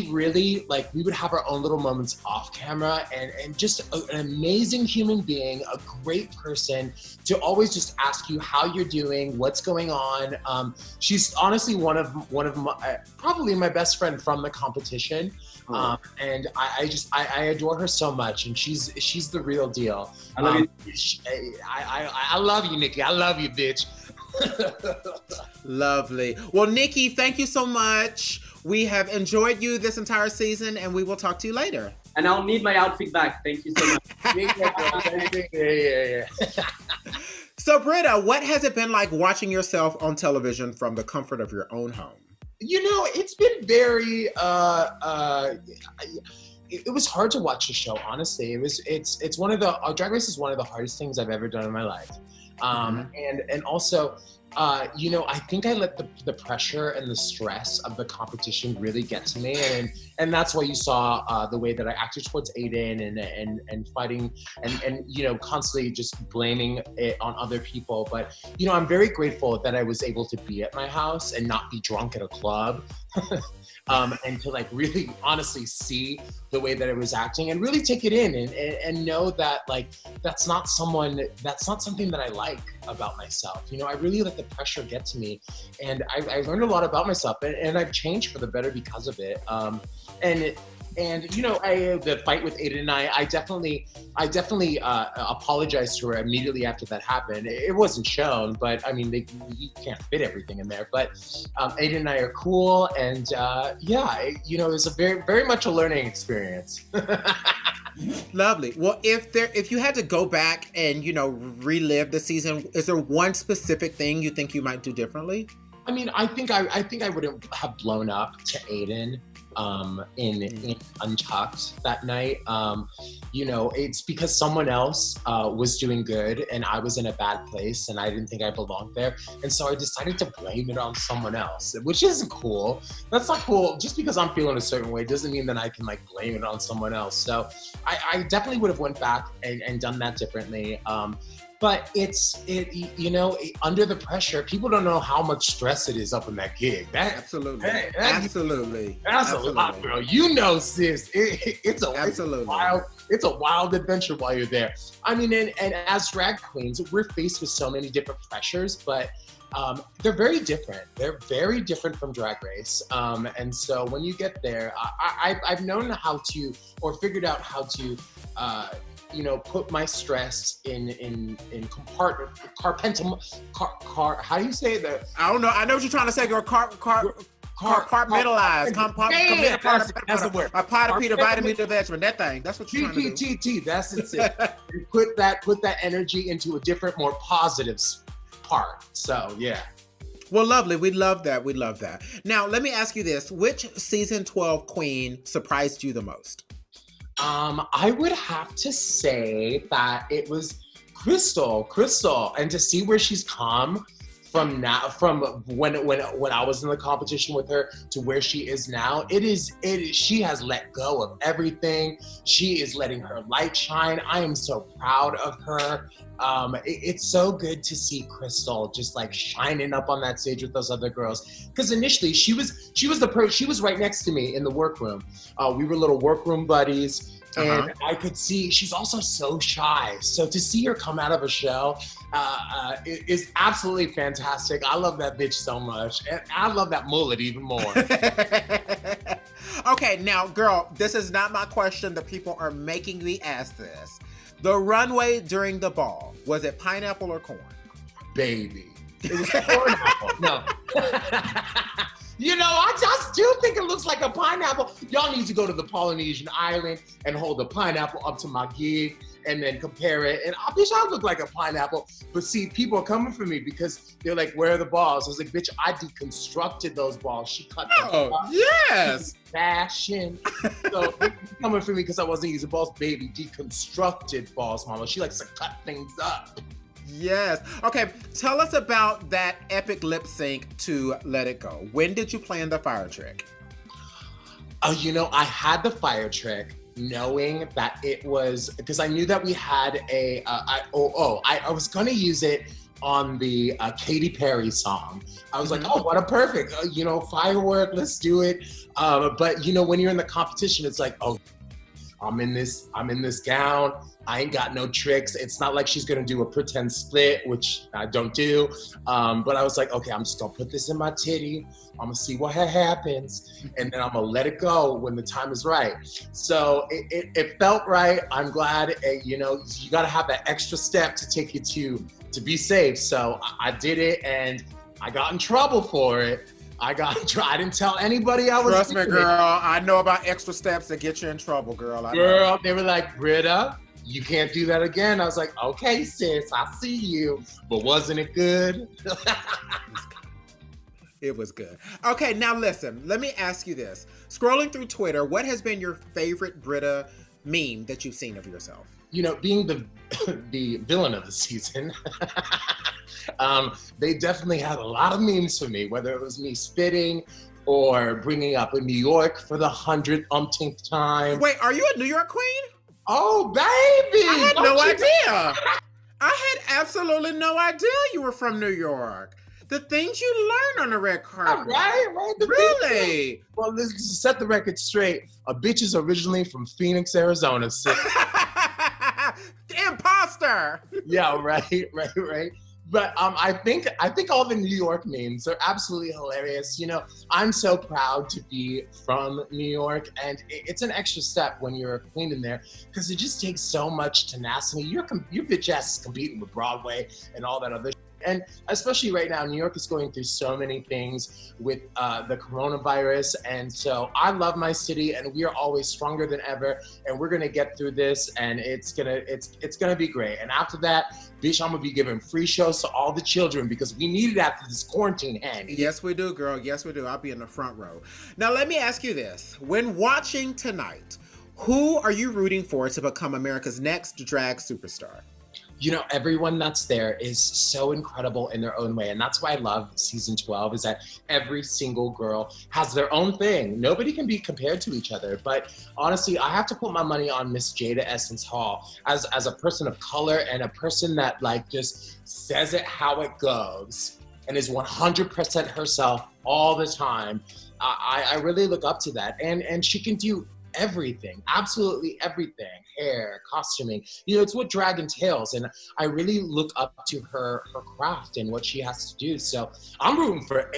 really, like, we would have our own little moments off camera, and just an amazing human being, a great person to always just ask you how you're doing, what's going on. She's honestly one of my, probably my best friend from the competition. And I adore her so much, and she's the real deal. I love you. I love you, Nikki. I love you, bitch. Lovely. Well, Nikki, thank you so much. We have enjoyed you this entire season, and we will talk to you later. And I'll need my outfit back. Thank you so much. Yeah. So, Britta, what has it been like watching yourself on television from the comfort of your own home? You know, it's been very, it was hard to watch the show, honestly. It's one of the, Drag Race is one of the hardest things I've ever done in my life. And also, you know, I think I let the pressure and the stress of the competition really get to me, and that's why you saw the way that I acted towards AIDEN and fighting and you know, constantly just blaming it on other people. But you know, I'm very grateful that I was able to be at my house and not be drunk at a club. And to like really honestly see the way that I was acting and really take it in and know that like that's not something that I like about myself. You know, I really let the pressure get to me, and I learned a lot about myself, and I've changed for the better because of it. And you know, the fight with AIDEN and I definitely apologized to her immediately after that happened. It wasn't shown, but I mean, you can't fit everything in there. But AIDEN and I are cool, and yeah, you know, it was a very much a learning experience. Lovely. Well, if you had to go back and, you know, relive the season, is there one specific thing you think you might do differently? I mean, I think I wouldn't have blown up to AIDEN. in Untucked that night. You know, it's because someone else was doing good and I was in a bad place and I didn't think I belonged there. And so I decided to blame it on someone else, which isn't cool. That's not cool. Just because I'm feeling a certain way doesn't mean that I can like blame it on someone else. So I definitely would have went back and done that differently. But you know, under the pressure, people don't know how much stress it is up in that gig. Absolutely. Absolutely. That's a lot, girl. You know, sis, it's a wild adventure while you're there. I mean, and as drag queens, we're faced with so many different pressures, but they're very different. They're very different from Drag Race. And so when you get there, I've known how to, or figured out how to, you know, put my stress in how do you say that? I don't know. I know what you're trying to say, girl. Compartmentalize. That's the word. A pot of Peter, vitamin to vegetable. That thing. That's what you're trying to do. That's it. You put that energy into a different, more positive part. So yeah. Well, lovely. We love that. We love that. Now, let me ask you this. Which season 12 queen surprised you the most? I would have to say that it was Crystal, and to see where she's come from now, from when I was in the competition with her to where she is now, she has let go of everything. She is letting her light shine. I am so proud of her. It's so good to see Crystal just like shining up on that stage with those other girls. Because initially she was right next to me in the workroom. We were little workroom buddies. And I could see she's also so shy. So to see her come out of a show is absolutely fantastic. I love that bitch so much. And I love that mullet even more. Okay, now, girl, this is not my question. The people are making me ask this. The runway during the ball, was it pineapple or corn? Baby. It was pineapple. No. You know, I still think it looks like a pineapple. Y'all need to go to the Polynesian island and hold a pineapple up to my gig and then compare it. And I wish I look like a pineapple. But see, people are coming for me because they're like, where are the balls? I was like, bitch, I deconstructed those balls. She cut them up. Yes. Fashion. So they're coming for me because I wasn't using balls. Baby, deconstructed balls, mama. She likes to cut things up. Yes. Okay, tell us about that epic lip sync to Let It Go. When did you plan the fire trick? Oh, you know, I had the fire trick knowing that it was, because I knew that we had I was gonna use it on the Katy Perry song. I was like, oh, what a perfect, you know, firework, let's do it. But you know, when you're in the competition, it's like, oh, I'm in this gown. I ain't got no tricks. It's not like she's gonna do a pretend split, which I don't do. But I was like, okay, I'm just gonna put this in my titty. I'm gonna see what happens. And then I'm gonna let it go when the time is right. So it felt right. I'm glad, you know, you gotta have that extra step to take you to be safe. So I did it and I got in trouble for it. I didn't tell anybody I was Trust me, girl. I know about extra steps that get you in trouble, girl. They were like, Britta, you can't do that again. I was like, okay, sis, I see you. But wasn't it good? It was good. Okay, now listen, let me ask you this. Scrolling through Twitter, what has been your favorite Britta meme that you've seen of yourself? You know, being the villain of the season, they definitely had a lot of memes for me, whether it was me spitting or bringing up New York for the 100th time. Wait, are you a New York queen? Oh, baby! I had no idea. I had absolutely no idea you were from New York. The things you learn on the red carpet. Right. Really? Well, let's set the record straight. A bitch is originally from Phoenix, Arizona. So. Imposter! Yeah, right. But I think all the New York memes are absolutely hilarious. You know, I'm so proud to be from New York, and it's an extra step when you're a queen in there because it just takes so much tenacity. Your bitch ass is competing with Broadway and all that other. And especially right now, New York is going through so many things with the coronavirus. And so I love my city, and we are always stronger than ever. And we're gonna get through this, and it's gonna be great. And after that, bitch, I'm gonna be giving free shows to all the children because we need it after this quarantine ends. Yes, we do, girl. Yes, we do. I'll be in the front row. Now, let me ask you this. When watching tonight, who are you rooting for to become America's next drag superstar? You know, everyone that's there is so incredible in their own way. And that's why I love season 12, is that every single girl has their own thing. Nobody can be compared to each other. But honestly, I have to put my money on Miss JAIDA Essence Hall as a person of color and a person that like just says it how it goes and is 100% herself all the time. I really look up to that. And she can do everything, absolutely everything. Hair, costuming, you know, it's what drag entails. And I really look up to her craft and what she has to do. So I'm rooting for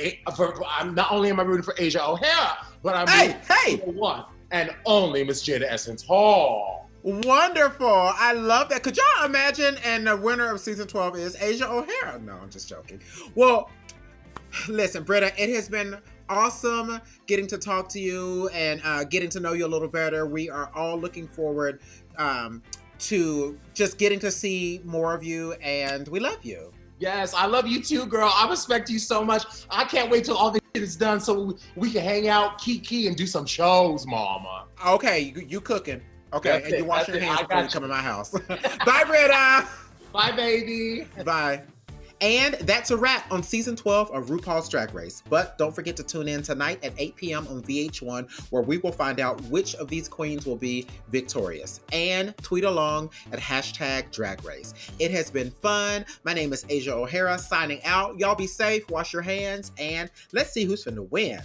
not only am I rooting for Asia O'Hara, but I'm rooting for one and only Miss JAIDA Essence Hall. Wonderful. I love that. Could y'all imagine? And the winner of season 12 is Asia O'Hara. No, I'm just joking. Well, listen, Britta, it has been awesome getting to talk to you and getting to know you a little better. We are all looking forward to just getting to see more of you, and we love you. Yes, I love you too, girl. I respect you so much. I can't wait till all this shit is done so we can hang out, kiki, and do some shows, mama. Okay, you cooking. Okay, and you wash your hands before you come in my house. Bye, Britta. Bye, baby. Bye. And that's a wrap on season 12 of RuPaul's Drag Race. But don't forget to tune in tonight at 8 p.m. on VH1, where we will find out which of these queens will be victorious. And tweet along at #DragRace. It has been fun. My name is Asia O'Hara signing out. Y'all be safe, wash your hands, and let's see who's finna win.